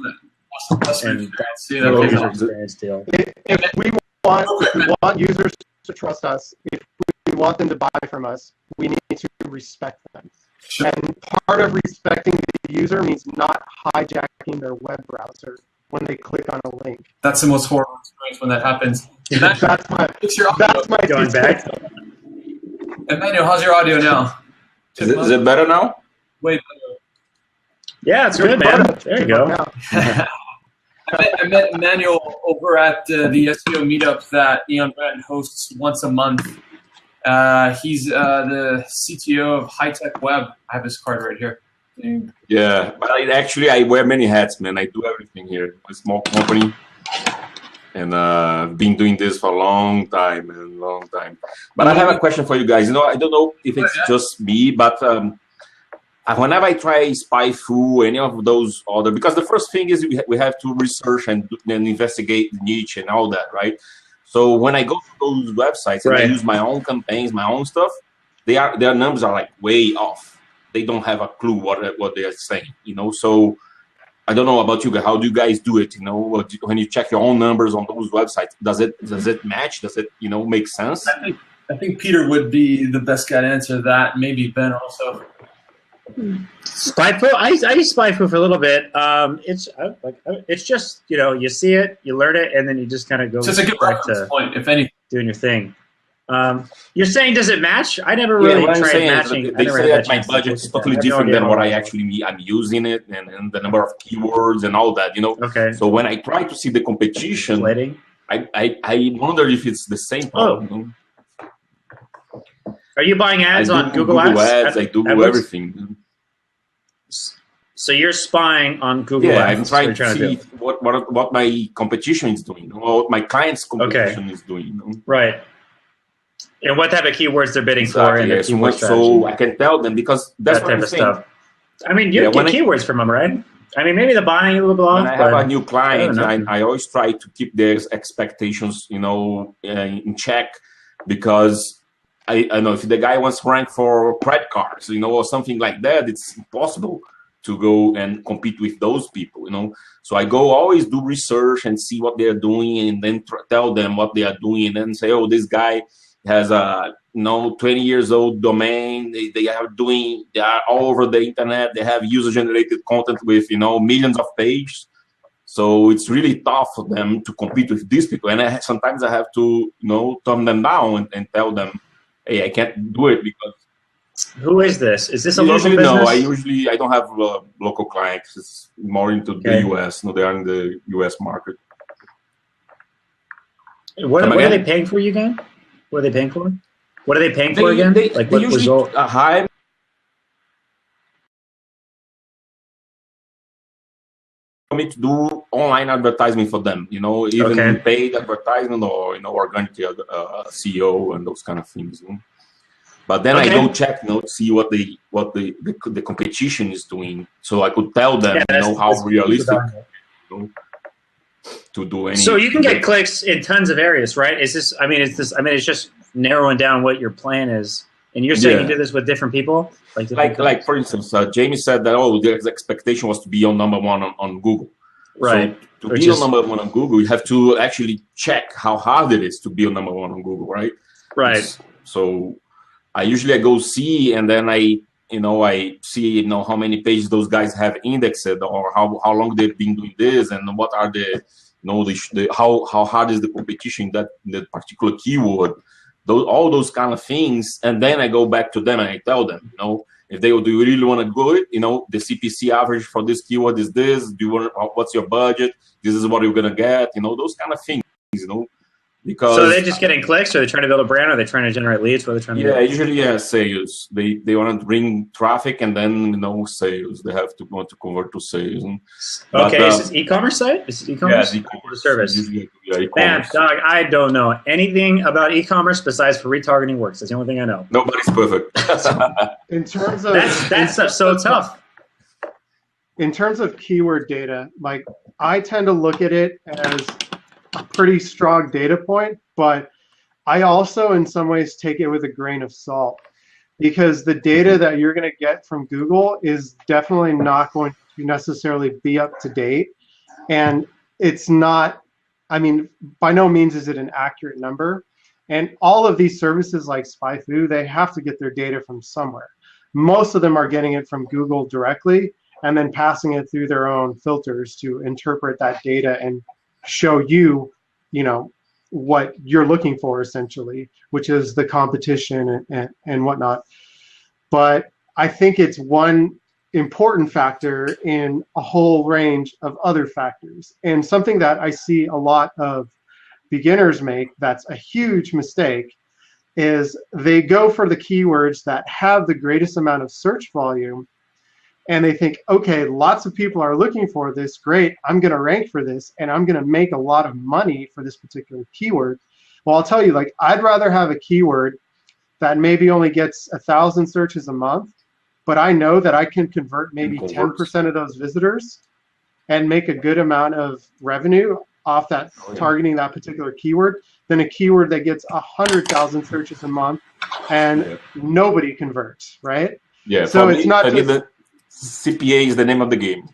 And that's the user experience deal. If we want users to trust us, if we want them to buy from us, we need to respect them. Sure. And part of respecting the user means not hijacking their web browser when they click on a link. That's the most horrible experience when that happens. That's my going back. Emmanuel, how's your audio now? Is it better now? Wait. Yeah, it's good, man. There you go. I met Emmanuel over at the SEO meetup that Ian Brand hosts once a month. He's the CTO of High Tech Web. I have his card right here. Yeah, but I wear many hats, man. I do everything here. A small company, and I've been doing this for a long time, man, long time. But I have a question for you guys. I don't know if it's just me, but whenever I try spy through any of those other, because the first thing is we have to research and investigate the niche and all that, right? So when I go to those websites and I use my own campaigns, my own stuff, their numbers are like way off. They don't have a clue what they are saying, So I don't know about you guys. How do you guys do it? When you check your own numbers on those websites, does it match? Does it make sense? I think Peter would be the best guy to answer that. Maybe Ben also. SpyFu, I use SpyFu for a little bit. It's just you see it, you learn it, and then you just kind of go. So it's a good reference point, if anything. Doing your thing. You're saying, does it match? I never really tried matching. They say that my budget is totally different than what I'm using it, and the number of keywords and all that. Okay. So when I try to see the competition, I wonder if it's the same problem. Are you buying ads on Google Ads? I do everything. So you're spying on Google Ads. Yeah, I'm trying to see what my competition is doing, or what my client's competition is doing. Right. And what type of keywords they're bidding for, and so I can tell them, because that's what I'm saying. Stuff. I mean, you get keywords from them, right? I mean, maybe the buying a little bit off. When I have a new client, I always try to keep their expectations, in check, because I know if the guy wants to rank for credit cards, or something like that, it's impossible to go and compete with those people, So I go always do research and see what they're doing, and then tell them what they are doing, and then say, oh, this guy has a 20 years old domain. They are all over the internet. They have user generated content with millions of pages. So it's really tough for them to compete with these people, and sometimes I have to turn them down and tell them, hey, I can't do it because. Who is this? Is this a local business? No, I don't have local clients. It's more into the US. They are in the US market. What are they paying for you again? What are they paying for? What are they paying for again? They usually hire me to do online advertising for them. Even paid advertisement or organic SEO and those kind of things. But then I go check, see what the competition is doing, so I could tell them, how realistic, to do any. So you can get clicks in tons of areas, right? It's just narrowing down what your plan is, and you're saying you do this with different people, like for instance, Jamie said that the expectation was to be on number one on Google, right? So to be on number one on Google, you have to actually check how hard it is to be on number one on Google, right? Right. So. I go see, and then I see, how many pages those guys have indexed, or how long they've been doing this, and what are how hard is the competition that particular keyword, all those kind of things, and then I go back to them and I tell them, if do you really want to go it, the CPC average for this keyword is this. What's your budget? This is what you're gonna get, those kind of things, Because, so they're just getting clicks, or they're trying to build a brand, or they're trying to generate leads? What are they trying to do? Usually, sales. They want to bring traffic, and then sales. They have to want to convert to sales. Okay, is this e-commerce site? Is it e-commerce? Yeah, e-commerce service. Usually, Man, dog, I don't know anything about e-commerce besides for retargeting works. That's the only thing I know. Nobody's perfect. In terms of that's so tough. In terms of keyword data, I tend to look at it as a pretty strong data point, but I also in some ways take it with a grain of salt, because the data that you're going to get from Google is definitely not going to necessarily be up to date, and it's not, by no means is it an accurate number. And all of these services like SpyFu, they have to get their data from somewhere. Most of them are getting it from Google directly and then passing it through their own filters to interpret that data and show you, what you're looking for essentially, which is the competition and whatnot. But I think it's one important factor in a whole range of other factors. And something that I see a lot of beginners make that's a huge mistake is they go for the keywords that have the greatest amount of search volume, and they think, okay, lots of people are looking for this, great, I'm going to rank for this, and I'm going to make a lot of money for this particular keyword. Well, I'll tell you, I'd rather have a keyword that maybe only gets 1,000 searches a month, but I know that I can convert maybe 10% of those visitors and make a good amount of revenue off that, targeting that particular keyword, than a keyword that gets 100,000 searches a month and nobody converts, right? Yeah. So it's not just CPA is the name of the game.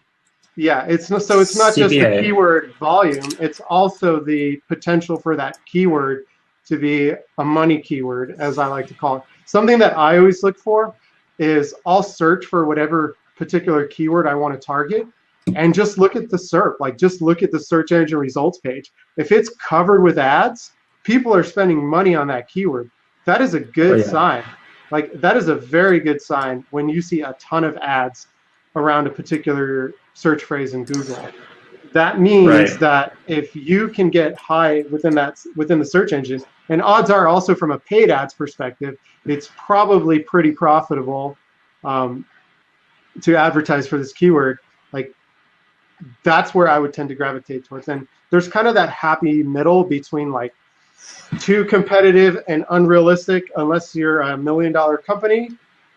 Yeah, it's not just the keyword volume, it's also the potential for that keyword to be a money keyword, as I like to call it. Something that I always look for is I'll search for whatever particular keyword I want to target and just look at the SERP, just look at the search engine results page. If it's covered with ads, people are spending money on that keyword. That is a good sign. That is a very good sign when you see a ton of ads around a particular search phrase in Google. That means that if you can get high within the search engine, and odds are also from a paid ads perspective, it's probably pretty profitable to advertise for this keyword. That's where I would tend to gravitate towards. And there's kind of that happy middle between too competitive and unrealistic, unless you're $1 million company,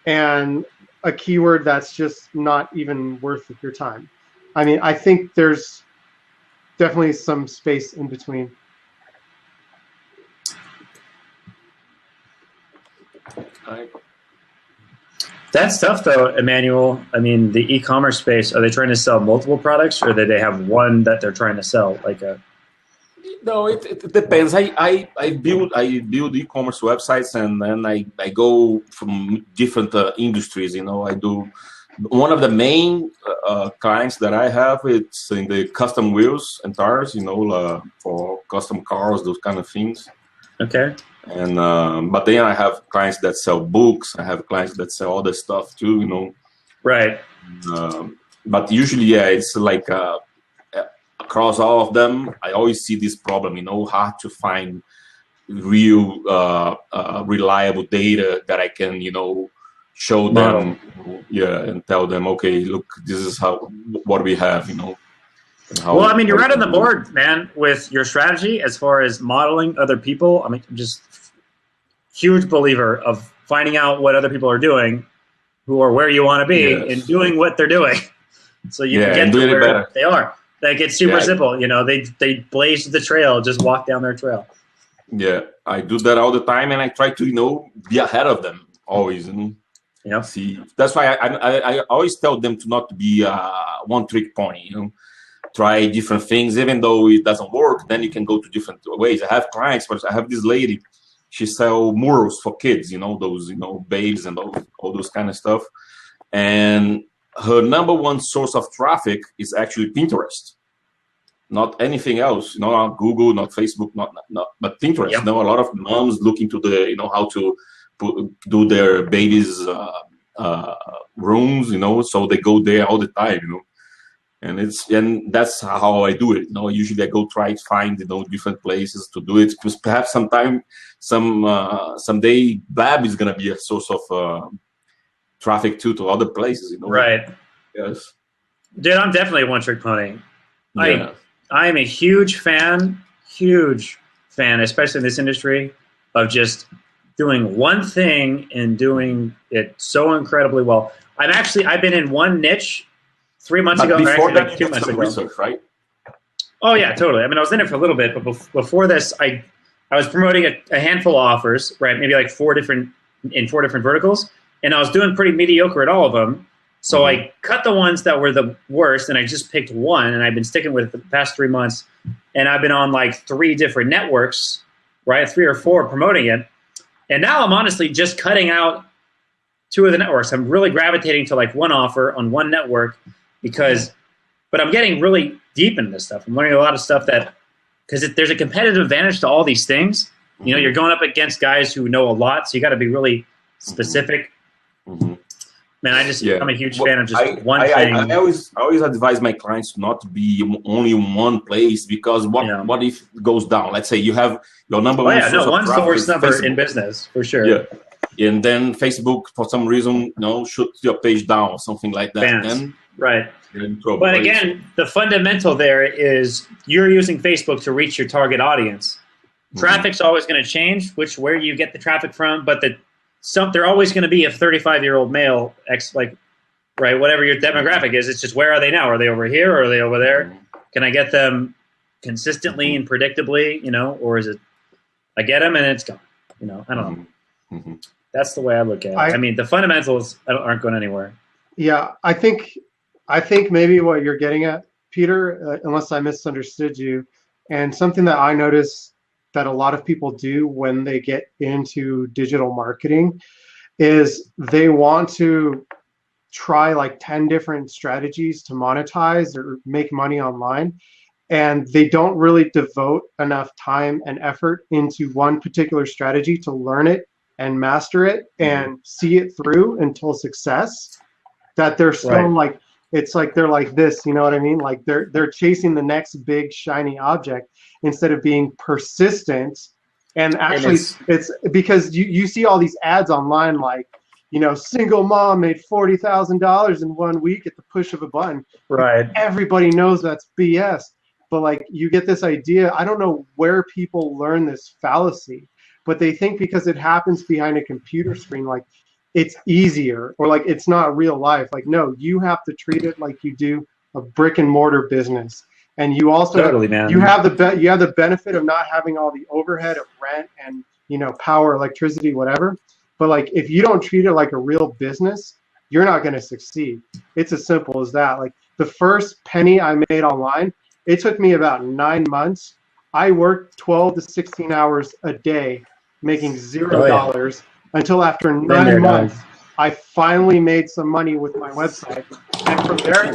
and a keyword that's just not even worth your time. I think there's definitely some space in between. That's tough, though, Emmanuel. I mean, the e-commerce space, are they trying to sell multiple products, or do they have one that they're trying to sell? No, it depends. I build e-commerce websites, and then I go from different industries. I do one of the main clients that I have. It's in the custom wheels and tires. For custom cars, those kind of things. Okay. And but then I have clients that sell books. I have clients that sell other stuff too. Right. But usually, yeah, it's like. Across all of them, I always see this problem, hard to find real reliable data that I can, show them, and tell them, okay, look, this is what we have, Well, I mean, you're right on the board, man, with your strategy as far as modeling other people. I mean, I'm just huge believer of finding out what other people are doing who are where you want to be and doing what they're doing. So you can get to where they are. Like, it's super simple, they blaze the trail, just walk down their trail. Yeah, I do that all the time, and I try to, be ahead of them always. Yeah. See, that's why I always tell them to not be one trick pony. Try different things, even though it doesn't work. Then you can go to different ways. I have clients, but I have this lady. She sells murals for kids. Those babes and all those kind of stuff, and her number one source of traffic is actually Pinterest, not anything else. Not Google, not Facebook, not but Pinterest. Yep. A lot of moms looking to how to do their babies' rooms. So they go there all the time. And that's how I do it. Usually I go try to find different places to do it, because perhaps someday Bab is gonna be a source of traffic to other places, Right. Yes. Dude, I'm definitely a one-trick pony. Yeah. I am a huge fan, especially in this industry, of just doing one thing and doing it so incredibly well. I've been in one niche 3 months ago. Before actually, that, 2 months ago. Research, right? Oh yeah, totally. I mean, I was in it for a little bit, but before this, I was promoting a handful of offers, right? Maybe like four different verticals. And I was doing pretty mediocre at all of them. So I cut the ones that were the worst, and I just picked one, and I've been sticking with it for the past 3 months. And I've been on like 3 different networks, right? 3 or 4 promoting it. And now I'm honestly just cutting out 2 of the networks. I'm really gravitating to like one offer on one network but I'm getting really deep into this stuff. I'm learning a lot of stuff because there's a competitive advantage to all these things. You're going up against guys who know a lot, so you got to be really specific. Mm-hmm. Man, I'm a huge fan of just one thing. I always advise my clients not to be only in one place, because what if it goes down? Let's say you have your number one source one's of the worst traffic number Facebook. in business, for sure. Yeah. And then Facebook, for some reason, shut your page down or something like that. Then right. you're in trouble. But again, the fundamental there is you're using Facebook to reach your target audience. Traffic's always going to change, where you get the traffic from, but they're always going to be a 35-year-old male, right? Whatever your demographic is, it's just where are they now? Are they over here or are they over there? Can I get them consistently and predictably, or is it I get them and it's gone? I don't know. Mm-hmm. That's the way I look at it. I mean, the fundamentals aren't going anywhere. Yeah, I think maybe what you're getting at, Peter, unless I misunderstood you, and something that I notice that a lot of people do when they get into digital marketing is they want to try like 10 different strategies to monetize or make money online, and they don't really devote enough time and effort into one particular strategy to learn it and master it and see it through until success, that they're still like, it's like they're like this, you know what I mean? Like they're chasing the next big shiny object instead of being persistent. And actually, it's because you see all these ads online, like, single mom made $40,000 in 1 week at the push of a button. Right. Everybody knows that's BS. But like, you get this idea. I don't know where people learn this fallacy, but they think because it happens behind a computer screen, like it's easier, or like it's not real life. Like, no, you have to treat it like you do a brick and mortar business. And you also you have the benefit of not having all the overhead of rent and power, electricity, whatever. But like, if you don't treat it like a real business, you're not going to succeed. It's as simple as that. Like the first penny I made online, it took me about 9 months. I worked 12 to 16 hours a day, making $0 until after 9 months, I finally made some money with my website. And from there,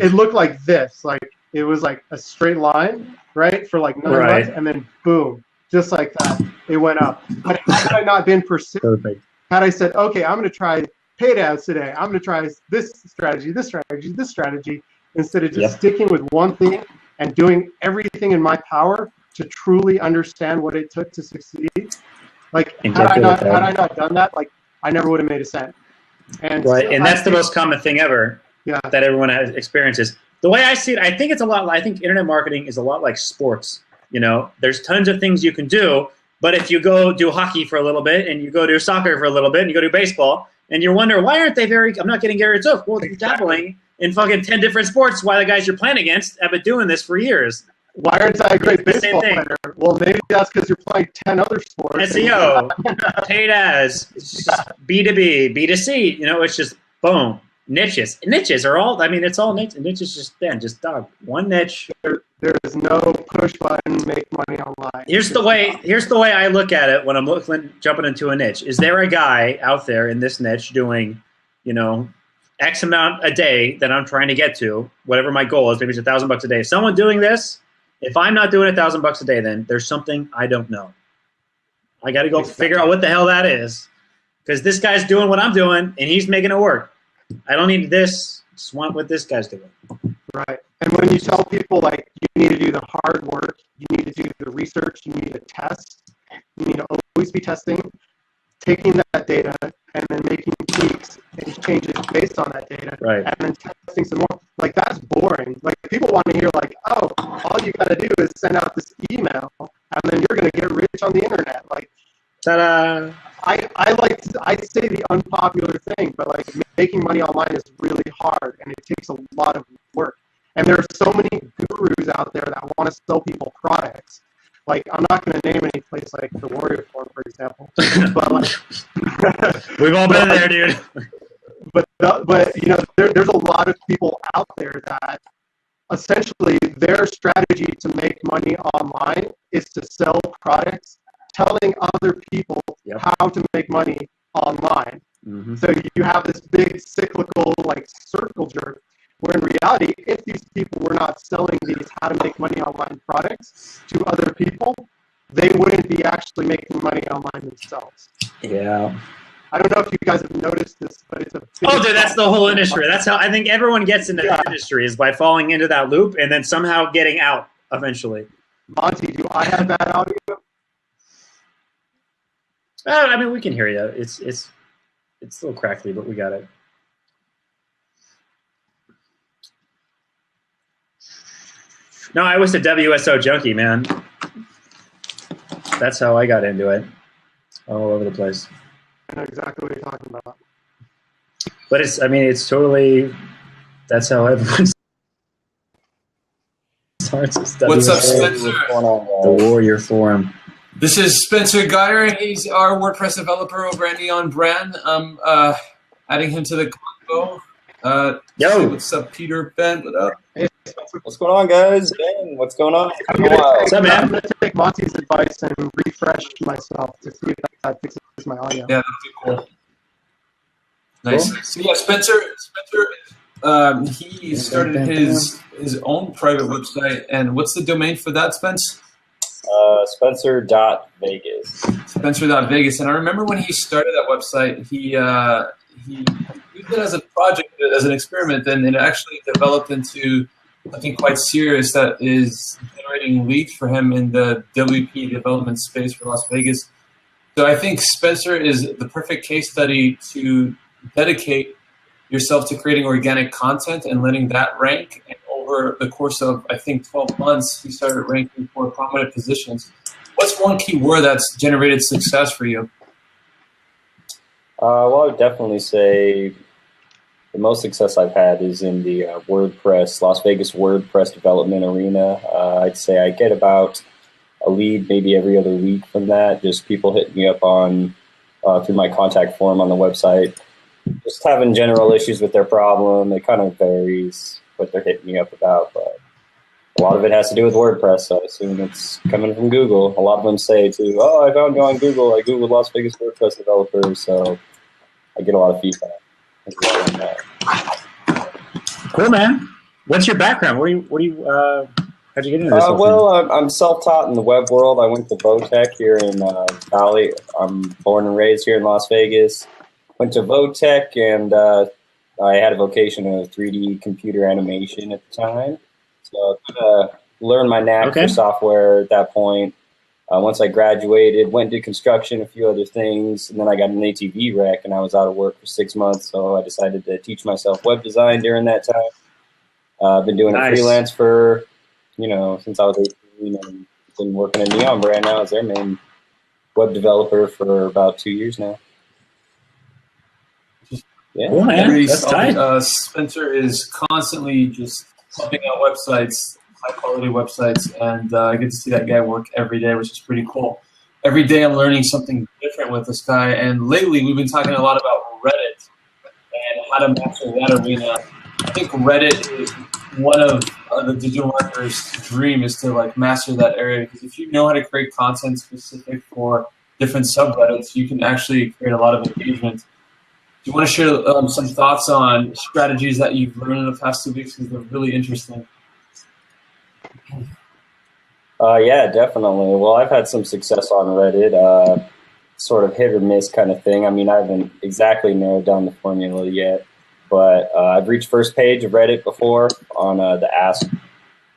it looked like this. Like it was like a straight line, right? For like 9 months, and then boom, just like that, it went up. But had I not been persistent, had I said, okay, I'm going to try paid ads today, I'm going to try this strategy, this strategy, this strategy, instead of just sticking with one thing and doing everything in my power to truly understand what it took to succeed. Like had I not done that, like I never would have made a cent. And and that's the most common thing ever that everyone has experiences. The way I see it, I think it's a lot. I think internet marketing is a lot like sports. You know, there's tons of things you can do, but if you go do hockey for a little bit, and you go do soccer for a little bit, and you go do baseball, and you wonder why aren't they I'm not getting Gary Zook. Well, they're dabbling in fucking 10 different sports. Why the guys you're playing against have been doing this for years. Why aren't I a great baseball player? Well, maybe that's because you're playing 10 other sports. SEO, paid ads, B2B, B2C. You know, it's just boom. Niches. Niches are all, I mean, it's all niches. Niches just dog. One niche. There's no push button, make money online. Here's the way I look at it when I'm jumping into a niche. Is there a guy out there in this niche doing, you know, X amount a day that I'm trying to get to, whatever my goal is, maybe it's $1,000 a day. Is someone doing this? If I'm not doing $1,000 a day, then there's something I don't know. I got to go figure out what the hell that is, because this guy's doing what I'm doing, and he's making it work. I don't need this. Just want what this guy's doing. Right. And when you tell people, like, you need to do the hard work, you need to do the research, you need to test, you need to always be testing, taking that data and then making tweaks and changes based on that data, and then testing some more. Like, that's boring. Like, people want to hear, like, oh, all you got to do is send out this email, and then you're going to get rich on the internet. Like, ta-da! I say the unpopular thing, but like making money online is really hard, and it takes a lot of work. And there are so many gurus out there that want to sell people products. Like, I'm not going to name any place like the Warrior Form, for example. But like, we've all been there, dude. But you know, there's a lot of people out there that essentially their strategy to make money online is to sell products, telling other people how to make money online. Mm-hmm. So you have this big cyclical like circle jerk, where in reality, if these people were not selling these how to make money online products to other people, they wouldn't be actually making money online themselves. Yeah. I don't know if you guys have noticed this, but it's a big dude, that's the whole industry. That's how I think everyone gets into the industry, is by falling into that loop and then somehow getting out eventually. Monty, do I have bad audio? I mean, we can hear you. It's a little crackly, but we got it. No, I was a WSO junkie, man. That's how I got into it. All over the place. I know exactly what you're talking about. But it's totally, that's how everyone starts. What's up, Spencer? The Warrior Forum. This is Spencer Geyer. He's our WordPress developer over at Neon Brand. I'm adding him to the convo. Yo. What's up, Peter? Ben, what up? Hey, what's going on, guys? Ben, what's going on? What's up, man? I'm going to take Monty's advice and refresh myself to see if that fixes my audio. Yeah, that'd be cool. Nice. Cool. So yeah, Spencer, he started his own private website. And what's the domain for that, Spence? Spencer.Vegas. Spencer.Vegas. And I remember when he started that website, he used it as a project, as an experiment, and it actually developed into something quite serious that is generating leads for him in the WP development space for Las Vegas. So I think Spencer is the perfect case study to dedicate yourself to creating organic content and letting that rank. And over the course of, I think, 12 months, he started ranking for prominent positions. What's one key word that's generated success for you? Well, I would definitely say the most success I've had is in the WordPress, Las Vegas WordPress development arena. I'd say I get about a lead maybe every other week from that, just people hitting me up on through my contact form on the website. Just having general issues with their problem. It kind of varies what they're hitting me up about, but a lot of it has to do with WordPress, so I assume it's coming from Google. A lot of them say, too, I found you on Google. I Googled Las Vegas WordPress developers, so I get a lot of feedback as well on that. Cool, man. What's your background? How'd you get into this whole Well, I'm self-taught in the web world. I went to Votech here in Valley. I'm born and raised here in Las Vegas. Went to Votech, and I had a vocation of 3D computer animation at the time. So I learned my knack for software at that point. Once I graduated, went to construction, a few other things, and then I got an ATV wreck, and I was out of work for 6 months. So I decided to teach myself web design during that time. I've been doing it freelance for, since I was 18, and been working at Neon Brand now as their main web developer for about 2 years now. Yeah, cool, man. That's tight. Spencer is constantly just pumping out websites, high-quality websites, and I get to see that guy work every day, which is pretty cool. Every day I'm learning something different with this guy, and lately we've been talking a lot about Reddit and how to master that arena. I think Reddit is one of the digital marketers' dream is to master that area, because if you know how to create content specific for different subreddits, you can actually create a lot of engagement. Do you want to share some thoughts on strategies that you've learned in the past 2 weeks? Because they're really interesting. Yeah, definitely. Well, I've had some success on Reddit, sort of hit or miss kind of thing. I mean, I haven't exactly narrowed down the formula yet, but I've reached first page of Reddit before on the Ask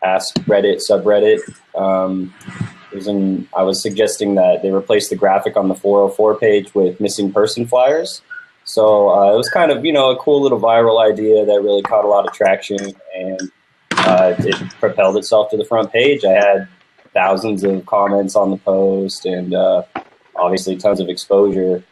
Reddit subreddit. I was suggesting that they replace the graphic on the 404 page with missing person flyers. So it was kind of, a cool little viral idea that really caught a lot of traction, and it propelled itself to the front page. I had thousands of comments on the post and obviously tons of exposure.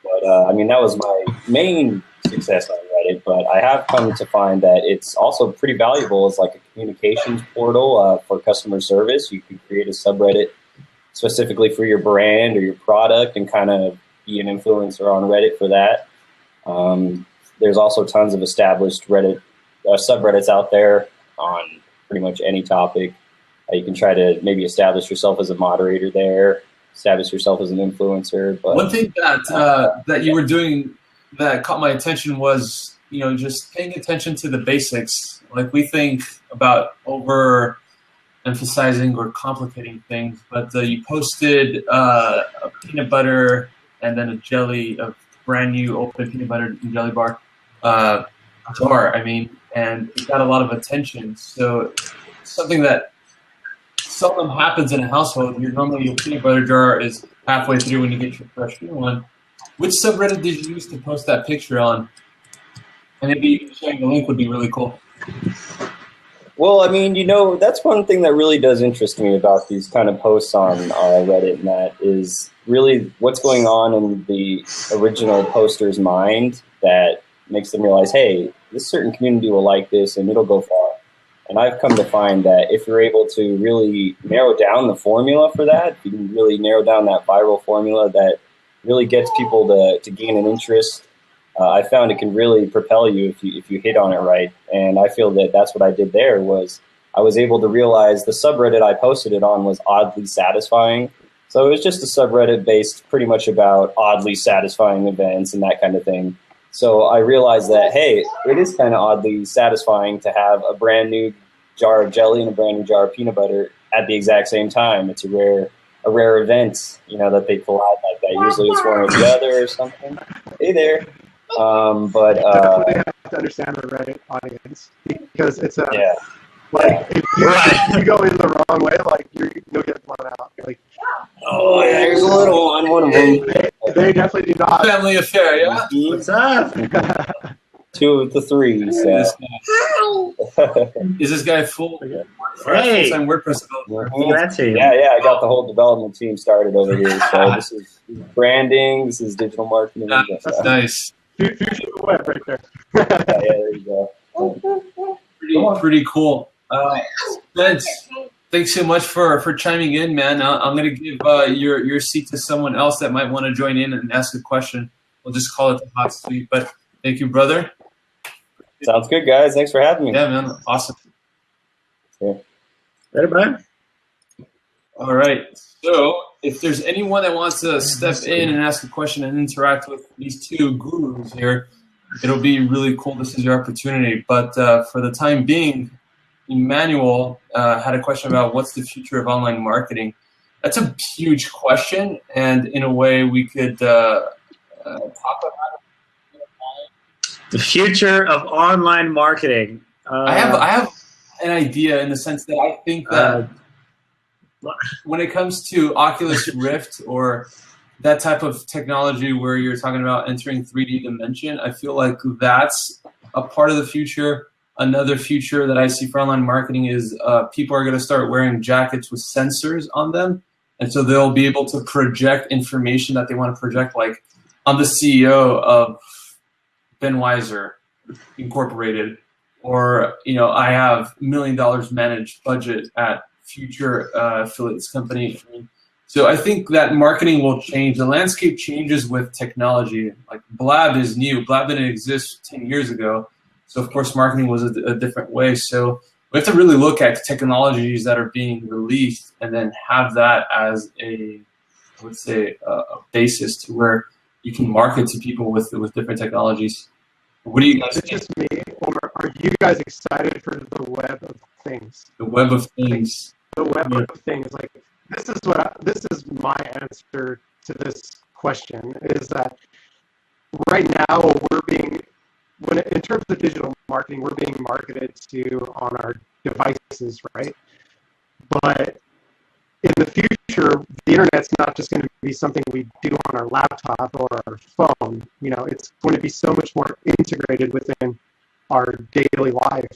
But, that was my main success on Reddit. But I have come to find that it's also pretty valuable as like a communications portal for customer service. You can create a subreddit specifically for your brand or your product and kind of be an influencer on Reddit for that. There's also tons of established Reddit subreddits out there on pretty much any topic. You can try to maybe establish yourself as a moderator there, establish yourself as an influencer. But one thing that you were doing that caught my attention was, just paying attention to the basics. Like, we think about over emphasizing or complicating things, but you posted a peanut butter and then a jelly, a brand new open peanut butter and jelly bar jar, and it got a lot of attention. So something that seldom happens in a household. Normally your peanut butter jar is halfway through when you get your fresh new one. Which subreddit did you use to post that picture on? And maybe sharing the link would be really cool. Well, that's one thing that really does interest me about these kind of posts on Reddit, and that is really what's going on in the original poster's mind that makes them realize, hey, this certain community will like this and it'll go far. And I've come to find that if you're able to really narrow down the formula for that, you can really narrow down that viral formula that really gets people to gain an interest. I found it can really propel you if you hit on it right. And I feel that that's what I did there. Was I was able to realize the subreddit I posted it on was oddly satisfying. So it was just a subreddit based pretty much about oddly satisfying events and that kind of thing. So I realized that, hey, it is kind of oddly satisfying to have a brand new jar of jelly and a brand new jar of peanut butter at the exact same time. It's a rare event, that they collide like that. Usually it's one or the other or something. Hey there. But definitely have to understand the Reddit audience, because it's if you go in the wrong way, you'll get blown out. Oh yeah, there's a little one of them. They definitely do not. Family affair, yeah. What's up? 2 of the 3. Is this guy full? Hey. Full-time WordPress developer? Yeah, I got the whole development team started over here. So this is branding, this is digital marketing. That's nice. Future web right there. Yeah, there you go. Pretty cool. Spence, thanks so much for chiming in, man. I'm going to give your seat to someone else that might want to join in and ask a question. We'll just call it the hot suite. But thank you, brother. Sounds good, guys. Thanks for having me. Yeah, man. Awesome. Yeah. Later, bye. All right. So if there's anyone that wants to step in and ask a question and interact with these two gurus here, it'll be really cool. This is your opportunity. But for the time being, Emmanuel had a question about what's the future of online marketing. That's a huge question, and in a way we could talk about it. The future of online marketing. I have an idea in the sense that I think that when it comes to Oculus Rift or that type of technology where you're talking about entering 3D dimension, I feel like that's a part of the future. Another future that I see for online marketing is people are going to start wearing jackets with sensors on them. And so they'll be able to project information that they want to project. Like, I'm the CEO of Ben Weiser Incorporated, or, I have $1 million managed budget at future affiliates company. So I think that marketing will change. The landscape changes with technology. Like, Blab is new. Blab didn't exist 10 years ago. So of course marketing was a different way. So we have to really look at technologies that are being released and then have that as a basis to where you can market to people with different technologies. What do you guys think? Is it just me, or are you guys excited for the web of things? The web of things. The web of things. Like, this is my answer to this question, is that right now in terms of digital marketing, we're being marketed to on our devices, right? But in the future, the internet's not just going to be something we do on our laptop or our phone. It's going to be so much more integrated within our daily life.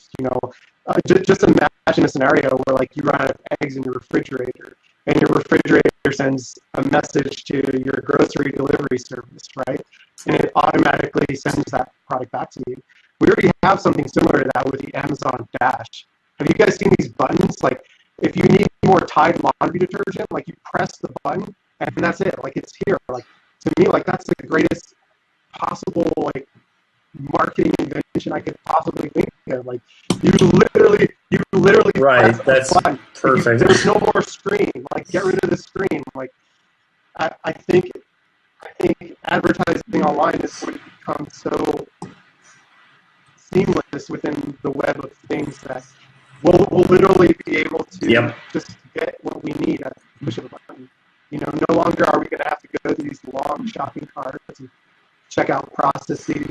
Just imagine a scenario where, like, you run out of eggs in your refrigerator, and your refrigerator sends a message to your grocery delivery service, right? And it automatically sends that product back to you. We already have something similar to that with the Amazon Dash. Have you guys seen these buttons? Like, if you need more Tide laundry detergent, like, you press the button and that's it. Like, it's here. Like, to me, like, that's the greatest possible, like, marketing invention I could possibly think of. Like, you literally right. Press the button. Perfect. There's no more screen. Like, get rid of the screen. Like, I think advertising online is going to become so seamless within the web of things that we'll literally be able to just get what we need at the push of a button. No longer are we going to have to go through these long shopping carts and checkout processes.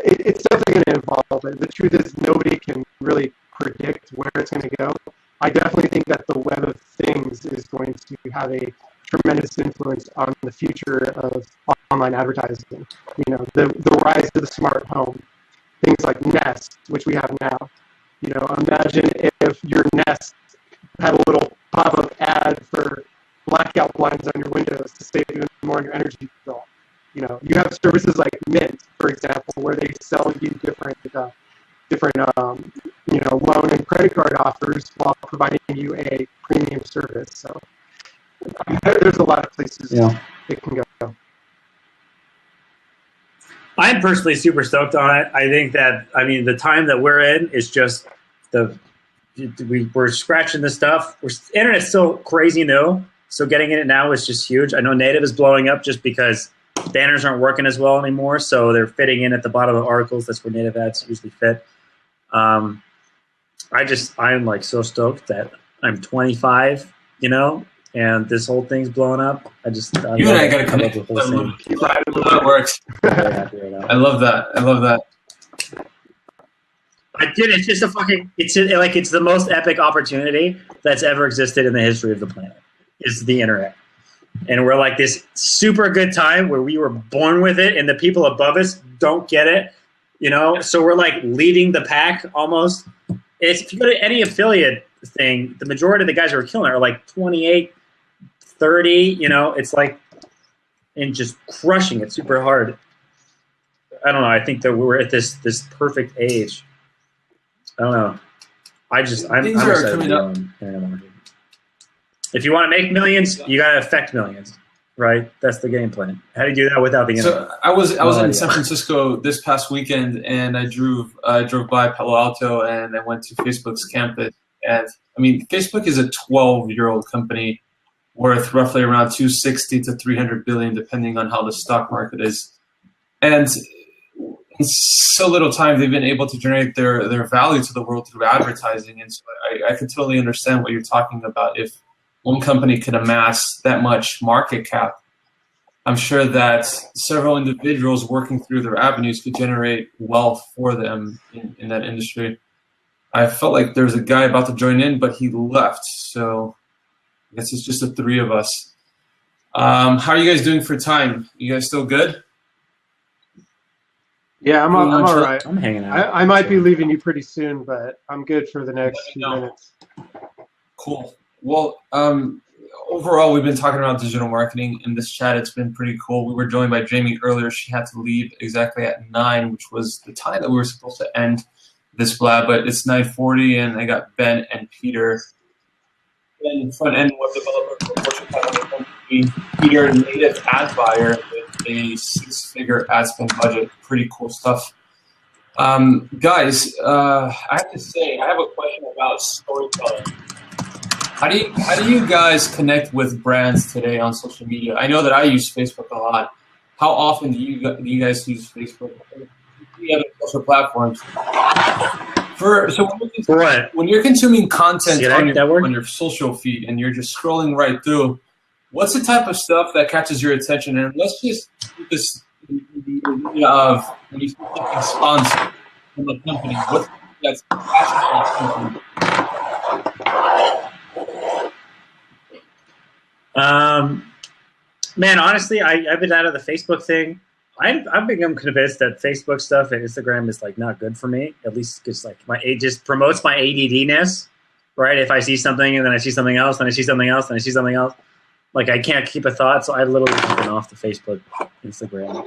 It's definitely going to evolve. The truth is, nobody can really predict where it's going to go. I definitely think that the web of things is going to have a tremendous influence on the future of online advertising. The rise of the smart home, things like Nest, which we have now. Imagine if your Nest had a little pop-up ad for blackout blinds on your windows to save even more on your energy bill. You have services like Mint, for example, where they sell you different loan and credit card offers while providing you a premium service. So there's a lot of places it can go. I'm personally super stoked on it. I think that, the time that we're in is just we're scratching the stuff. Internet's still crazy new, so getting in it now is just huge. I know native is blowing up just because banners aren't working as well anymore, so they're fitting in at the bottom of articles. That's where native ads usually fit. I'm like so stoked that I'm 25, and this whole thing's blowing up. I gotta connect. That works. I love that. I did. It's just it's the most epic opportunity that's ever existed in the history of the planet. Is the internet, and we're like this super good time where we were born with it, and the people above us don't get it. So we're like leading the pack almost. If you go to any affiliate thing, the majority of the guys who are killing it are like 28, 30. It's like, and just crushing it super hard. I don't know. I think that we're at this perfect age. I don't know. I'm things are coming up. If you want to make millions, you got to affect millions, right? That's the game plan. How do you do that without the internet? So I was in San Francisco this past weekend, and I drove by Palo Alto, and I went to Facebook's campus. And I mean, Facebook is a 12-year-old company worth roughly around 260 to 300 billion, depending on how the stock market is. And in so little time, they've been able to generate their value to the world through advertising. And so I can totally understand what you're talking about. If one company could amass that much market cap, I'm sure that several individuals working through their avenues could generate wealth for them in that industry. I felt like there's a guy about to join in, but he left. So I guess it's just the three of us. How are you guys doing for time? You guys still good? Yeah, I'm all right. I'm hanging out. I might be leaving you pretty soon, but I'm good for the next few minutes. Cool. Well, overall, we've been talking about digital marketing in this chat. It's been pretty cool. We were joined by Jamie earlier. She had to leave exactly at 9, which was the time that we were supposed to end this blab, but it's 9:40, and I got Ben and Peter. Ben, front-end web developer for Fortune 500 company. Peter, native ad buyer with a 6-figure ad spend budget. Pretty cool stuff. Guys, I have to say, I have a question about storytelling. How do you guys connect with brands today on social media? I know that I use Facebook a lot. How often do you guys use Facebook? The other social platforms. When you're consuming content on your social feed and you're just scrolling right through, what's the type of stuff that catches your attention? And let's just do this idea of when you see something sponsored from a company, what's that's passionate man, honestly, I've been out of the Facebook thing. I've become convinced that Facebook stuff and Instagram is like not good for me. At least it's like it just promotes my ADD-ness, right? If I see something and then I see something else, then I see something else, then I see something else. Like I can't keep a thought, so I literally just been off the Facebook, Instagram,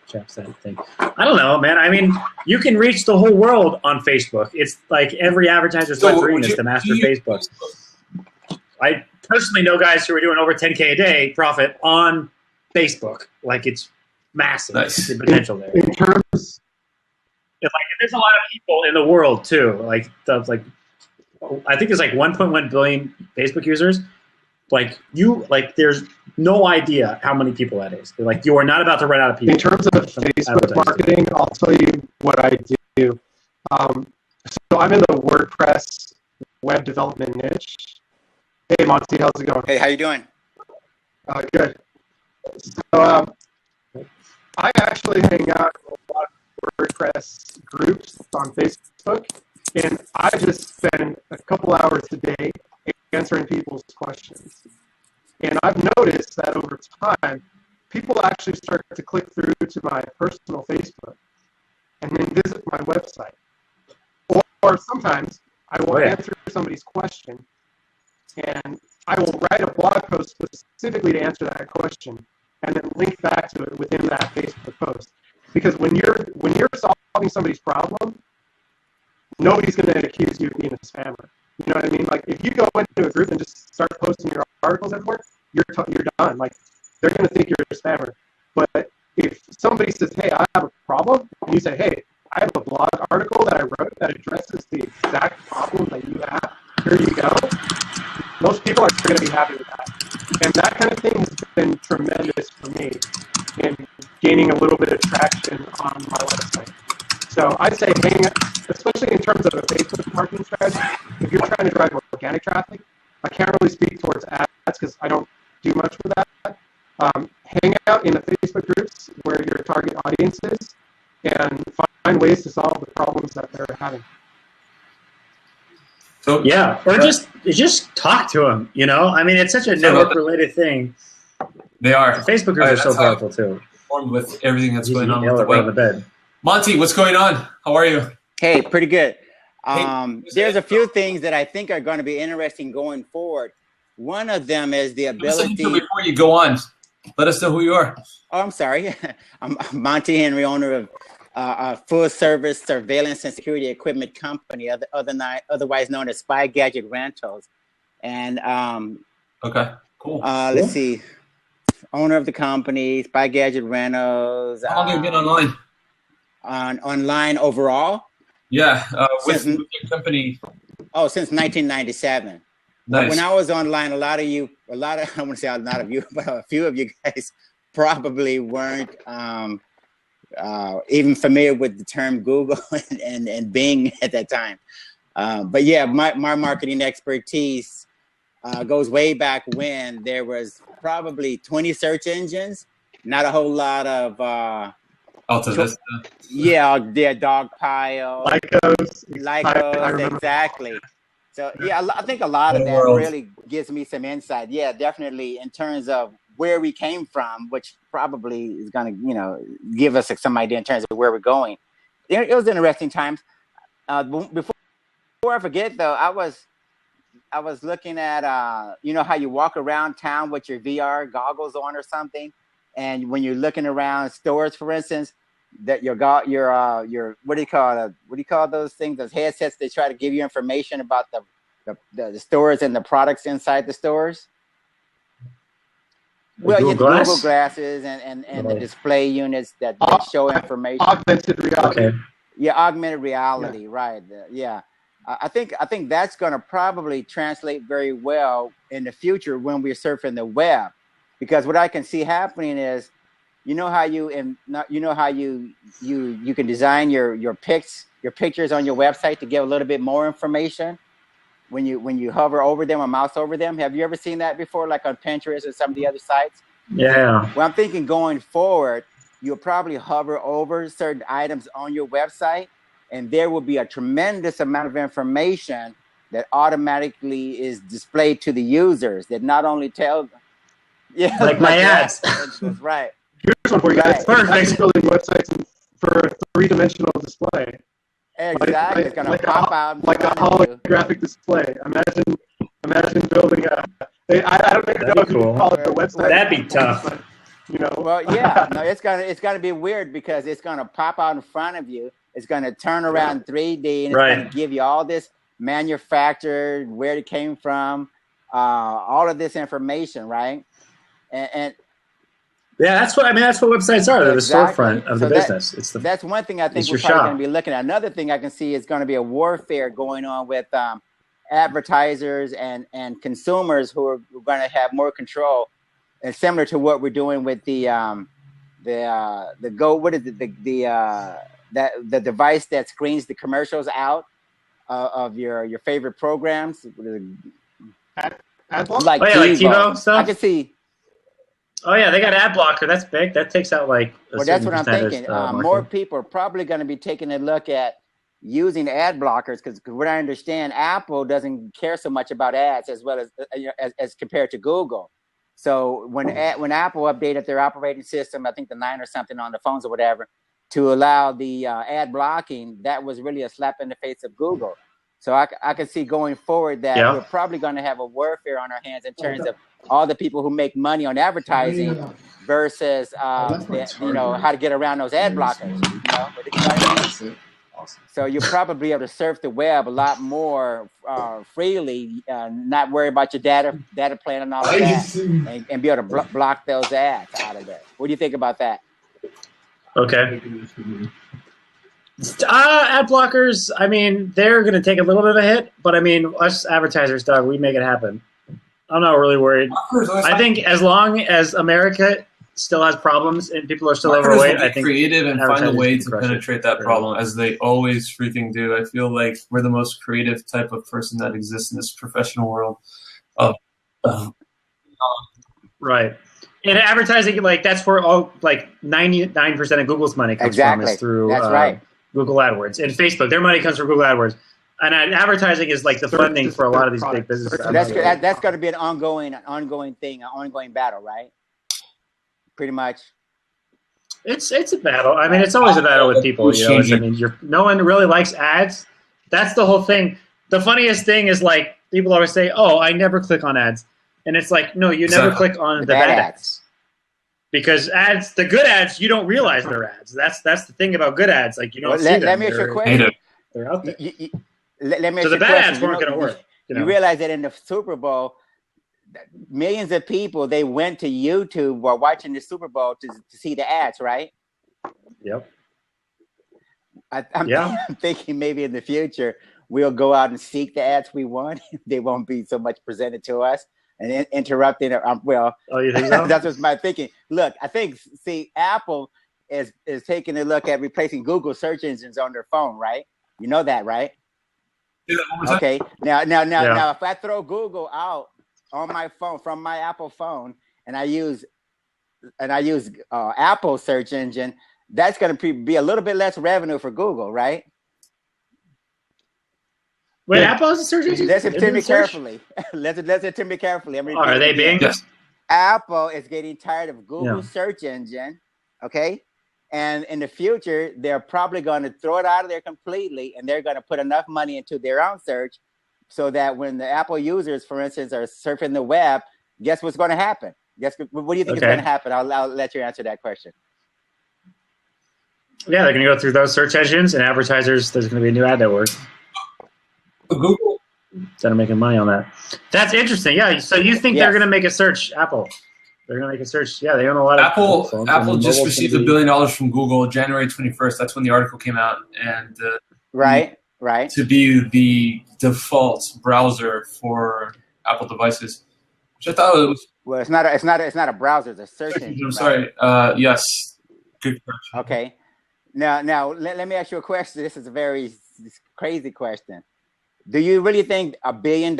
Snapchat thing. I don't know, man. I mean, you can reach the whole world on Facebook. It's like every advertiser's dream is to master Facebook. I personally know guys who are doing over 10K a day profit on Facebook. Like it's massive. Nice. The potential there. In terms, it's like there's a lot of people in the world too. Like stuff like I think there's like 1.1 billion Facebook users. There's no idea how many people that is. Like you are not about to run out of people. In terms of Facebook marketing, I'll tell you what I do. So I'm in the WordPress web development niche. Hey, Monty, how's it going? Hey, how you doing? Good. So I actually hang out in a lot of WordPress groups on Facebook, and I just spend a couple hours a day answering people's questions. And I've noticed that over time, people actually start to click through to my personal Facebook and then visit my website. Or sometimes I will answer somebody's question, and I will write a blog post specifically to answer that question, and then link back to it within that Facebook post. Because when you're solving somebody's problem, nobody's going to accuse you of being a spammer. You know what I mean? Like if you go into a group and just start posting your articles everywhere, you're done. Like they're going to think you're a spammer. But if somebody says, "Hey, I have a problem," and you say, "Hey, I have a blog article that I wrote that addresses the exact problem that you have. Here you go." Most people are going to be happy with that. And that kind of thing has been tremendous for me in gaining a little bit of traction on my website. So I'd say, especially in terms of a Facebook marketing strategy, if you're trying to drive organic traffic, I can't really speak towards ads because I don't do much with that. Hang out in the Facebook groups where your target audience is and find ways to solve the problems that they're having. So yeah, or just talk to them. You know, I mean, it's such a network-related thing. They are. The Facebook groups are so powerful too. With everything that's going on with the bed. Monty, what's going on? How are you? Hey, pretty good. There's a few things that I think are going to be interesting going forward. One of them is the ability. Before you go on, let us know who you are. Oh, I'm sorry. I'm Monty Henry, owner of a full-service surveillance and security equipment company, otherwise known as Spy Gadget Rentals. And Okay, cool. Let's see. Owner of the company, Spy Gadget Rentals. How long have you been online? Online overall? Yeah, with your company. Oh, since 1997. Nice. When I was online, I wouldn't say a lot of you, but a few of you guys probably weren't even familiar with the term Google and Bing at that time. But yeah, my marketing expertise goes way back when there was probably 20 search engines, not a whole lot of Alta Vista. Yeah, Dogpile, Lycos, exactly. So yeah, I think a lot of that really gives me some insight. Yeah, definitely in terms of where we came from, which probably is going to, give us some idea in terms of where we're going. It was interesting times. Before I forget, though, I was looking at, how you walk around town with your VR goggles on or something, and when you're looking around stores, for instance, that your what do you call those things? Those headsets, they try to give you information about the stores and the products inside the stores. Well, Google glasses and the display units that show information. Augmented reality. Okay. Yeah, augmented reality, right? Yeah, I think that's going to probably translate very well in the future when we're surfing the web, because what I can see happening is, how you can design your pictures on your website to give a little bit more information when you hover over them or mouse over them. Have you ever seen that before, like on Pinterest or some of the other sites? Yeah. Well, I'm thinking going forward, you'll probably hover over certain items on your website, and there will be a tremendous amount of information that automatically is displayed to the users that not only tell, like my ads. That's right. Here's one for you guys. Perfect. Building websites for a three-dimensional display. Exactly. It's going to pop out like a holographic display. Imagine building a. I don't even know if you can call it a website. That'd be tough. But, Well, yeah. No, it's gonna be weird because it's gonna pop out in front of you. It's gonna turn around 3D and it's gonna give you all this manufactured, where it came from, all of this information, right? And yeah, that's what websites are. They're the storefront of the business. That's one thing I think we're probably going to be looking at. Another thing I can see is going to be a warfare going on with advertisers and consumers who are going to have more control, and similar to what we're doing with the device that screens the commercials out of your favorite programs, like TiVo stuff. I can see. Oh yeah, they got ad blocker. That's big. That takes out like. That's what I'm thinking. More people are probably going to be taking a look at using ad blockers because, what I understand, Apple doesn't care so much about ads as well as compared to Google. So when Apple updated their operating system, I think the 9 or something on the phones or whatever, to allow the ad blocking, that was really a slap in the face of Google. So I can see going forward that we're probably going to have a warfare on our hands in terms of all the people who make money on advertising versus how to get around those ad blockers. So you'll probably be able to surf the web a lot more freely, not worry about your data plan and all of that, and be able to block those ads out of there. What do you think about that? Okay. Ad blockers, I mean, they're going to take a little bit of a hit, but I mean, us advertisers, Doug, we make it happen. I'm not really worried. I think as long as America still has problems and people are still overweight, I think creative and find a way to penetrate that problem, as they always freaking do. I feel like we're the most creative type of person that exists in this professional world. Right. And advertising, like, that's where all 99% of Google's money comes from is through Google AdWords. And Facebook, their money comes from Google AdWords. And advertising is like the funding for a lot of these big businesses. So that's going to be an ongoing thing, an ongoing battle, right? Pretty much. It's a battle. I mean, it's always a battle with people. No one really likes ads. That's the whole thing. The funniest thing is, like, people always say, "Oh, I never click on ads," and it's like, no, you never click on the bad ads. Because ads, the good ads, you don't realize they're ads. That's the thing about good ads. Like, you don't see them. Let me ask you a question. They're out there. Let me ask so the bad ads weren't going to work. You realize that in the Super Bowl, millions of people, they went to YouTube while watching the Super Bowl to see the ads, right? Yep. I'm thinking maybe in the future we'll go out and seek the ads we want. They won't be so much presented to us and interrupting. Well, oh, you think so? That's what's my thinking. Look, I think Apple is taking a look at replacing Google search engines on their phone, right? You know that, right? Okay. Now, if I throw Google out on my phone from my Apple phone, and I use Apple search engine, that's going to be a little bit less revenue for Google, right? Wait, Apple has a search engine? Listen to me carefully. Listen to me carefully. Are they Bing? Yes. Apple is getting tired of Google search engine, okay? And in the future, they're probably going to throw it out of there completely, and they're going to put enough money into their own search so that when the Apple users, for instance, are surfing the web, guess what's going to happen? What do you think is going to happen? I'll let you answer that question. Yeah, they're going to go through those search engines, and advertisers, there's going to be a new ad network. Google. That are making money on that. That's interesting. Yeah, so you think they're going to make a search, Apple? They're going to make a search. Yeah, they own a lot of Apple. Apple just received $1 billion from Google January 21st. That's when the article came out, and right to be the default browser for Apple devices, which I thought was. Well, it's not a browser. It's a search engine. I'm sorry. Yes. Good question. Okay. Now let me ask you a question. This is a very crazy question. Do you really think $1 billion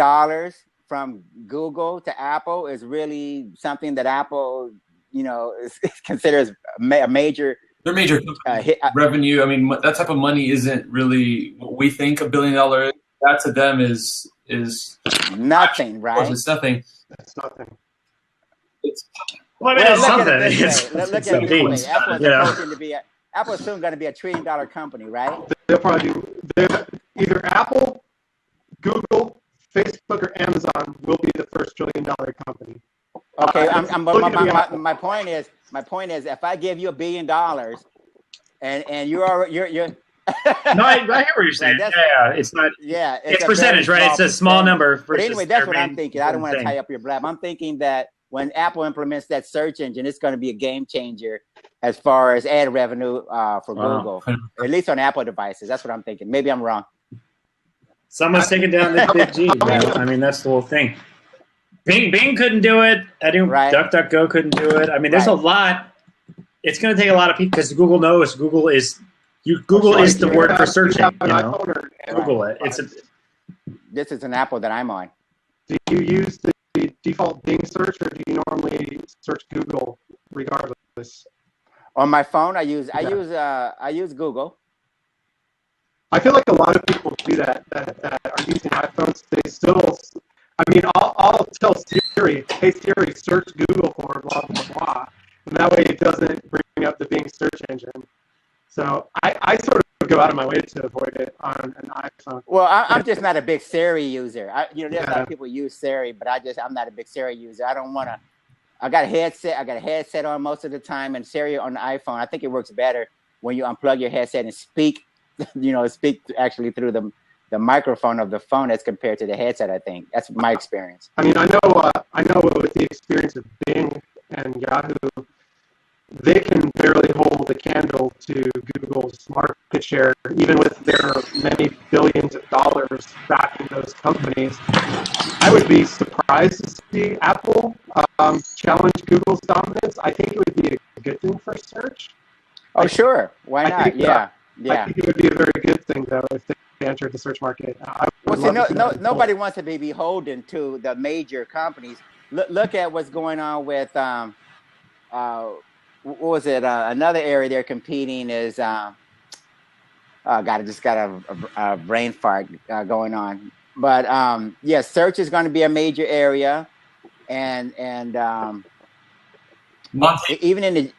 from Google to Apple is really something that Apple, considers a major? They're major revenue. I mean, that type of money isn't really what we think $1 billion. That to them is nothing, right? It's nothing. That's nothing. It's something. Apple is soon going to be a $1 trillion company, right? They'll probably either Apple, Google, Facebook, or Amazon will be the first $1 trillion company. Okay, my point is, if I give you $1 billion, and you're no, I hear what you're saying. It's not. Yeah, it's percentage, right? It's a small number. But anyway, that's what I'm thinking. I don't want to tie up your blab. I'm thinking that when Apple implements that search engine, it's going to be a game changer as far as ad revenue for Google, at least on Apple devices. That's what I'm thinking. Maybe I'm wrong. Someone's taking down the big G. I mean, that's the whole thing. Bing couldn't do it. DuckDuckGo couldn't do it. I mean, there's a lot. It's going to take a lot of people because Google knows Google is the word for searching. Google it. This is an Apple that I'm on. Do you use the default Bing search, or do you normally search Google regardless? On my phone, I use Google. I feel like a lot of people do that are using iPhones. They still. I mean, I'll tell Siri, "Hey Siri, search Google for blah blah blah," and that way it doesn't bring up the Bing search engine. So I sort of go out of my way to avoid it on an iPhone. Well, I'm just not a big Siri user. There's a lot of people use Siri, but I'm not a big Siri user. I don't want to. I got a headset on most of the time, and Siri on the iPhone. I think it works better when you unplug your headset and speak. Speak actually through the microphone of the phone as compared to the headset. I think that's my experience. I mean, I know with the experience of Bing and Yahoo, they can barely hold a candle to Google's market share, even with their many billions of dollars backing those companies. I would be surprised to see Apple challenge Google's dominance. I think it would be a good thing for search. Oh, sure. Why not? I think it would be a very good thing, though, if they entered the search market. Nobody wants to be beholden to the major companies. Look at what's going on with what was it? Another area they're competing is I just got a brain fart going on. But search is going to be a major area, and even in the.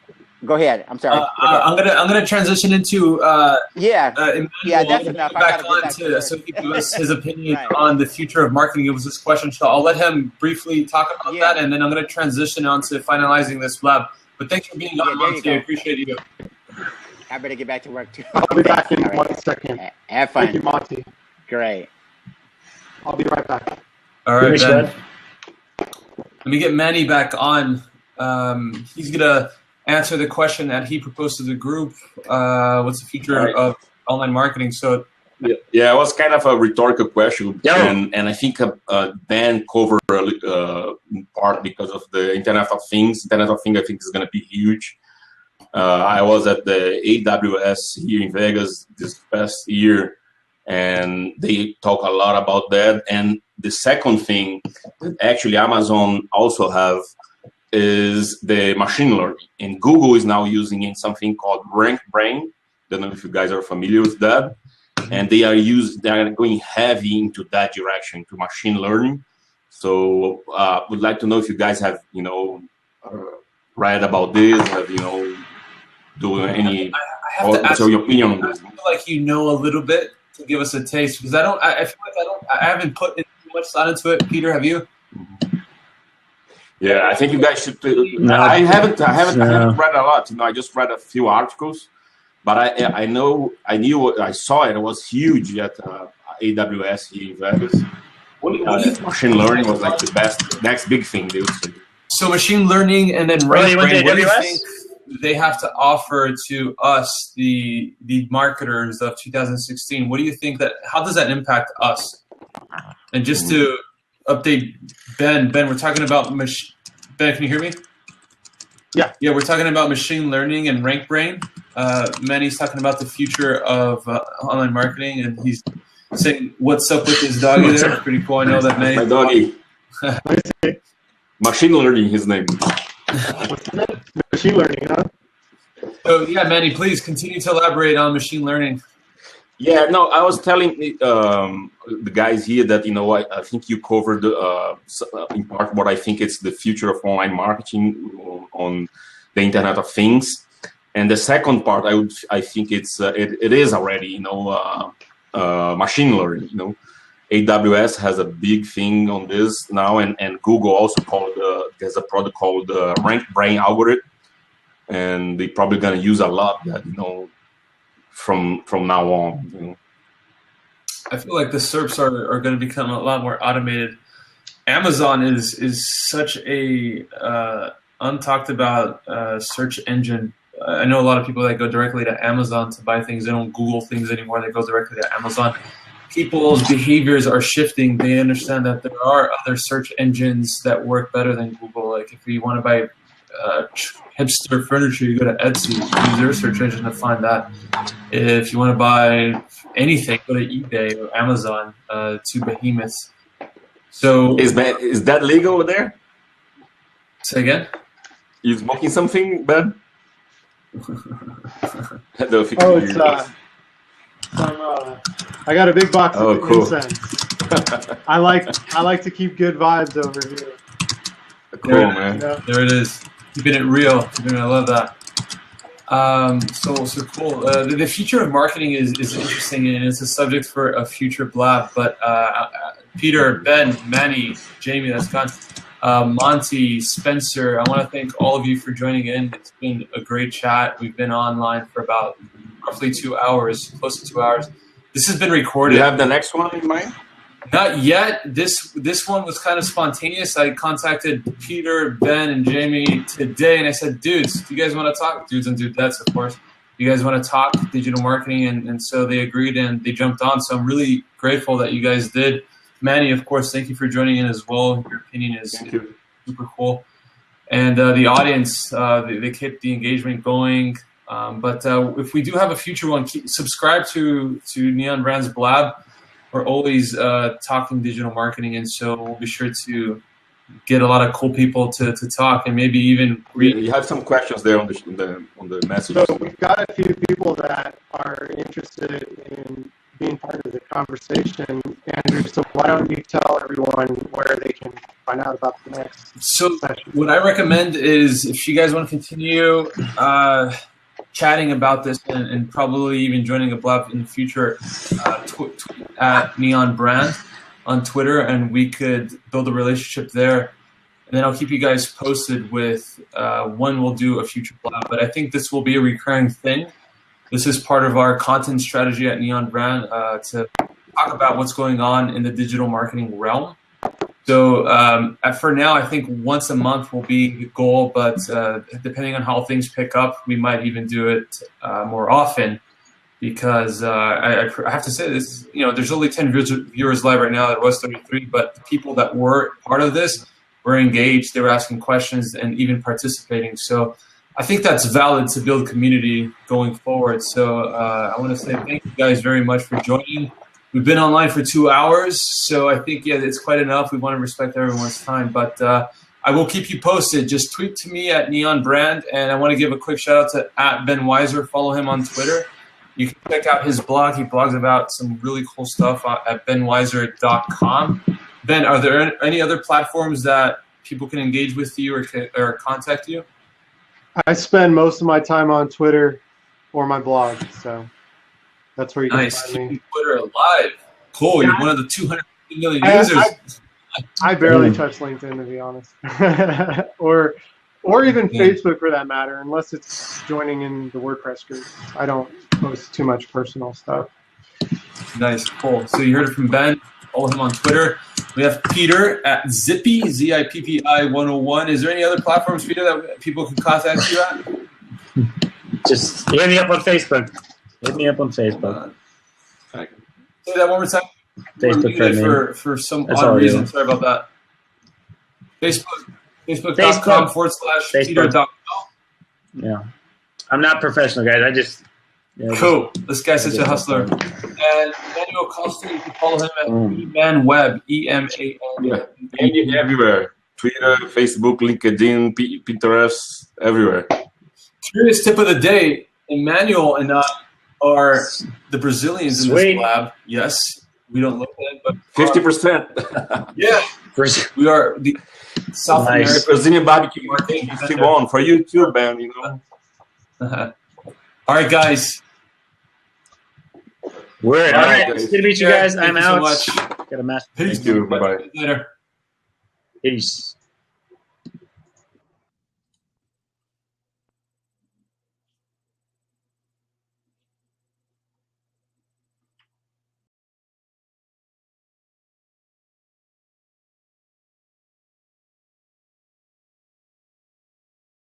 Go ahead. I'm sorry. I'm gonna transition into that's enough. So he can give us his opinion on the future of marketing. It was this question, so I'll let him briefly talk about that, and then I'm gonna transition on to finalizing this lab. But thanks for being on, Monty. I appreciate you. I better get back to work too. I'll be back in 1 second. Have fun. Thank you, Monty. Great. I'll be right back. All right, Ben. Let me get Manny back on. He's gonna answer the question that he proposed to the group. What's the future of online marketing? So. Yeah, it was kind of a rhetorical question, and I think Ben covered in part because of the Internet of Things. Internet of Things, I think, is going to be huge. I was at the AWS here in Vegas this past year, and they talk a lot about that. And the second thing that actually Amazon also have is the machine learning, and Google is now using something called RankBrain. Don't know if you guys are familiar with that. And they are going heavy into that direction, to machine learning. So would like to know if you guys have, read about this, have, do any, I have to ask your opinion on this. I feel like you know a little bit to give us a taste, because I feel like I haven't put too much thought into it. Peter, have you? Yeah, I think you guys should. No. I haven't read a lot. I just read a few articles. But I saw it. It was huge at AWS here in Vegas. Machine learning was like the next big thing they would say. So machine learning and then RankBrain, what do you think they have to offer to us, the marketers of 2016? What do you think how does that impact us? And just to update Ben, we're talking about Ben, can you hear me? Yeah. Yeah, we're talking about machine learning and RankBrain. Manny's talking about the future of online marketing, and he's saying, "What's up with his doggy there?" Pretty cool. I know that Manny. My doggy. Machine learning, his name. What's that? Machine learning, huh? So yeah, Manny, please continue to elaborate on machine learning. Yeah, no, I was telling the guys here that I think you covered in part what I think it's the future of online marketing on the Internet of Things. And the second part, I think it is already, machine learning. AWS has a big thing on this now, and Google also there's a product called the RankBrain algorithm, and they're probably gonna use a lot of that, from now on. I feel like the SERPs are going to become a lot more automated. Amazon is such a untalked about search engine. I know a lot of people that go directly to Amazon to buy things. They don't Google things anymore. They go directly to Amazon. People's behaviors are shifting. They understand that there are other search engines that work better than Google. Like if you want to buy hipster furniture, you go to Etsy, use their search engine to find that. If you want to buy anything, go to eBay or Amazon, two behemoths. So is that legal over there? Say again? You smoking something, Ben? I got a big box of cool. incense. I like to keep good vibes over here. Cool, man. There it is. Keeping it real. I love that. So cool. The future of marketing is interesting, and it's a subject for a future blab. But Peter, Ben, Manny, Jamie, that's gone. Monty, Spencer, I want to thank all of you for joining in. It's been a great chat. We've been online for about roughly 2 hours, close to 2 hours. This has been recorded. You have the next one in mind? Not yet. This one was kind of spontaneous. I contacted Peter, Ben, and Jamie today, and I said, dudes, do you guys want to talk? Dudes and dudettes, of course. You guys want to talk digital marketing? And so they agreed, and they jumped on. So I'm really grateful that you guys did. Manny, of course, thank you for joining in as well. Your opinion is super cool. And the audience, they kept the engagement going. But if we do have a future one, subscribe to Neon Brands Blab. We're always talking digital marketing, and so we'll be sure to get a lot of cool people to talk, and maybe even read. You have some questions there on the message. So we've got a few people that are interested in being part of the conversation, Andrew. So why don't you tell everyone where they can find out about the next session? What I recommend is if you guys want to continue chatting about this and probably even joining a blab in the future, tweet at Neon Brand on Twitter, and we could build a relationship there. And then I'll keep you guys posted with when we'll do a future blab. But I think this will be a recurring thing. This is part of our content strategy at Neon Brand to talk about what's going on in the digital marketing realm. So for now, I think once a month will be the goal, but depending on how things pick up, we might even do it more often. Because I have to say this, there's only 10 viewers live right now. There was 33, but the people that were part of this were engaged. They were asking questions and even participating. So I think that's valid to build community going forward. So I want to say thank you guys very much for joining. We've been online for 2 hours, so I think, it's quite enough. We want to respect everyone's time. But I will keep you posted. Just tweet to me at Neon Brand, and I want to give a quick shout-out to @BenWeiser. Follow him on Twitter. You can check out his blog. He blogs about some really cool stuff at benweiser.com. Ben, are there any other platforms that people can engage with you or contact you? I spend most of my time on Twitter or my blog, so that's where you can find me. Keeping Twitter alive. Cool. You're one of the 250 million users. I barely touch LinkedIn, to be honest, or even Facebook for that matter, unless it's joining in the WordPress group. I don't post too much personal stuff. Nice, cool. So you heard it from Ben. Follow him on Twitter. We have Peter at Zippy, Zippi 101. Is there any other platforms, Peter, that people can contact you at? Just hit me up on Facebook. Hit me up on Facebook. Say that one more time. Facebook for some odd reason. Sorry about that. Facebook.com/Peter.com. Yeah. I'm not professional, guys. I just... Cool. This guy's such a hustler. And Emmanuel Costa, you can follow him at emanweb, EMAN. Everywhere. Twitter, Facebook, LinkedIn, Pinterest, everywhere. Curious tip of the day. Emmanuel and I are the Brazilians in this lab. Yes. We don't look at it, but 50%. Yeah. We are the South American Brazilian barbecue market is still on for you too, Ben, All right, guys. Word. All right. It's good to meet you guys. I'm out. So much. Got a match. Peace. Bye-bye. Later. Peace.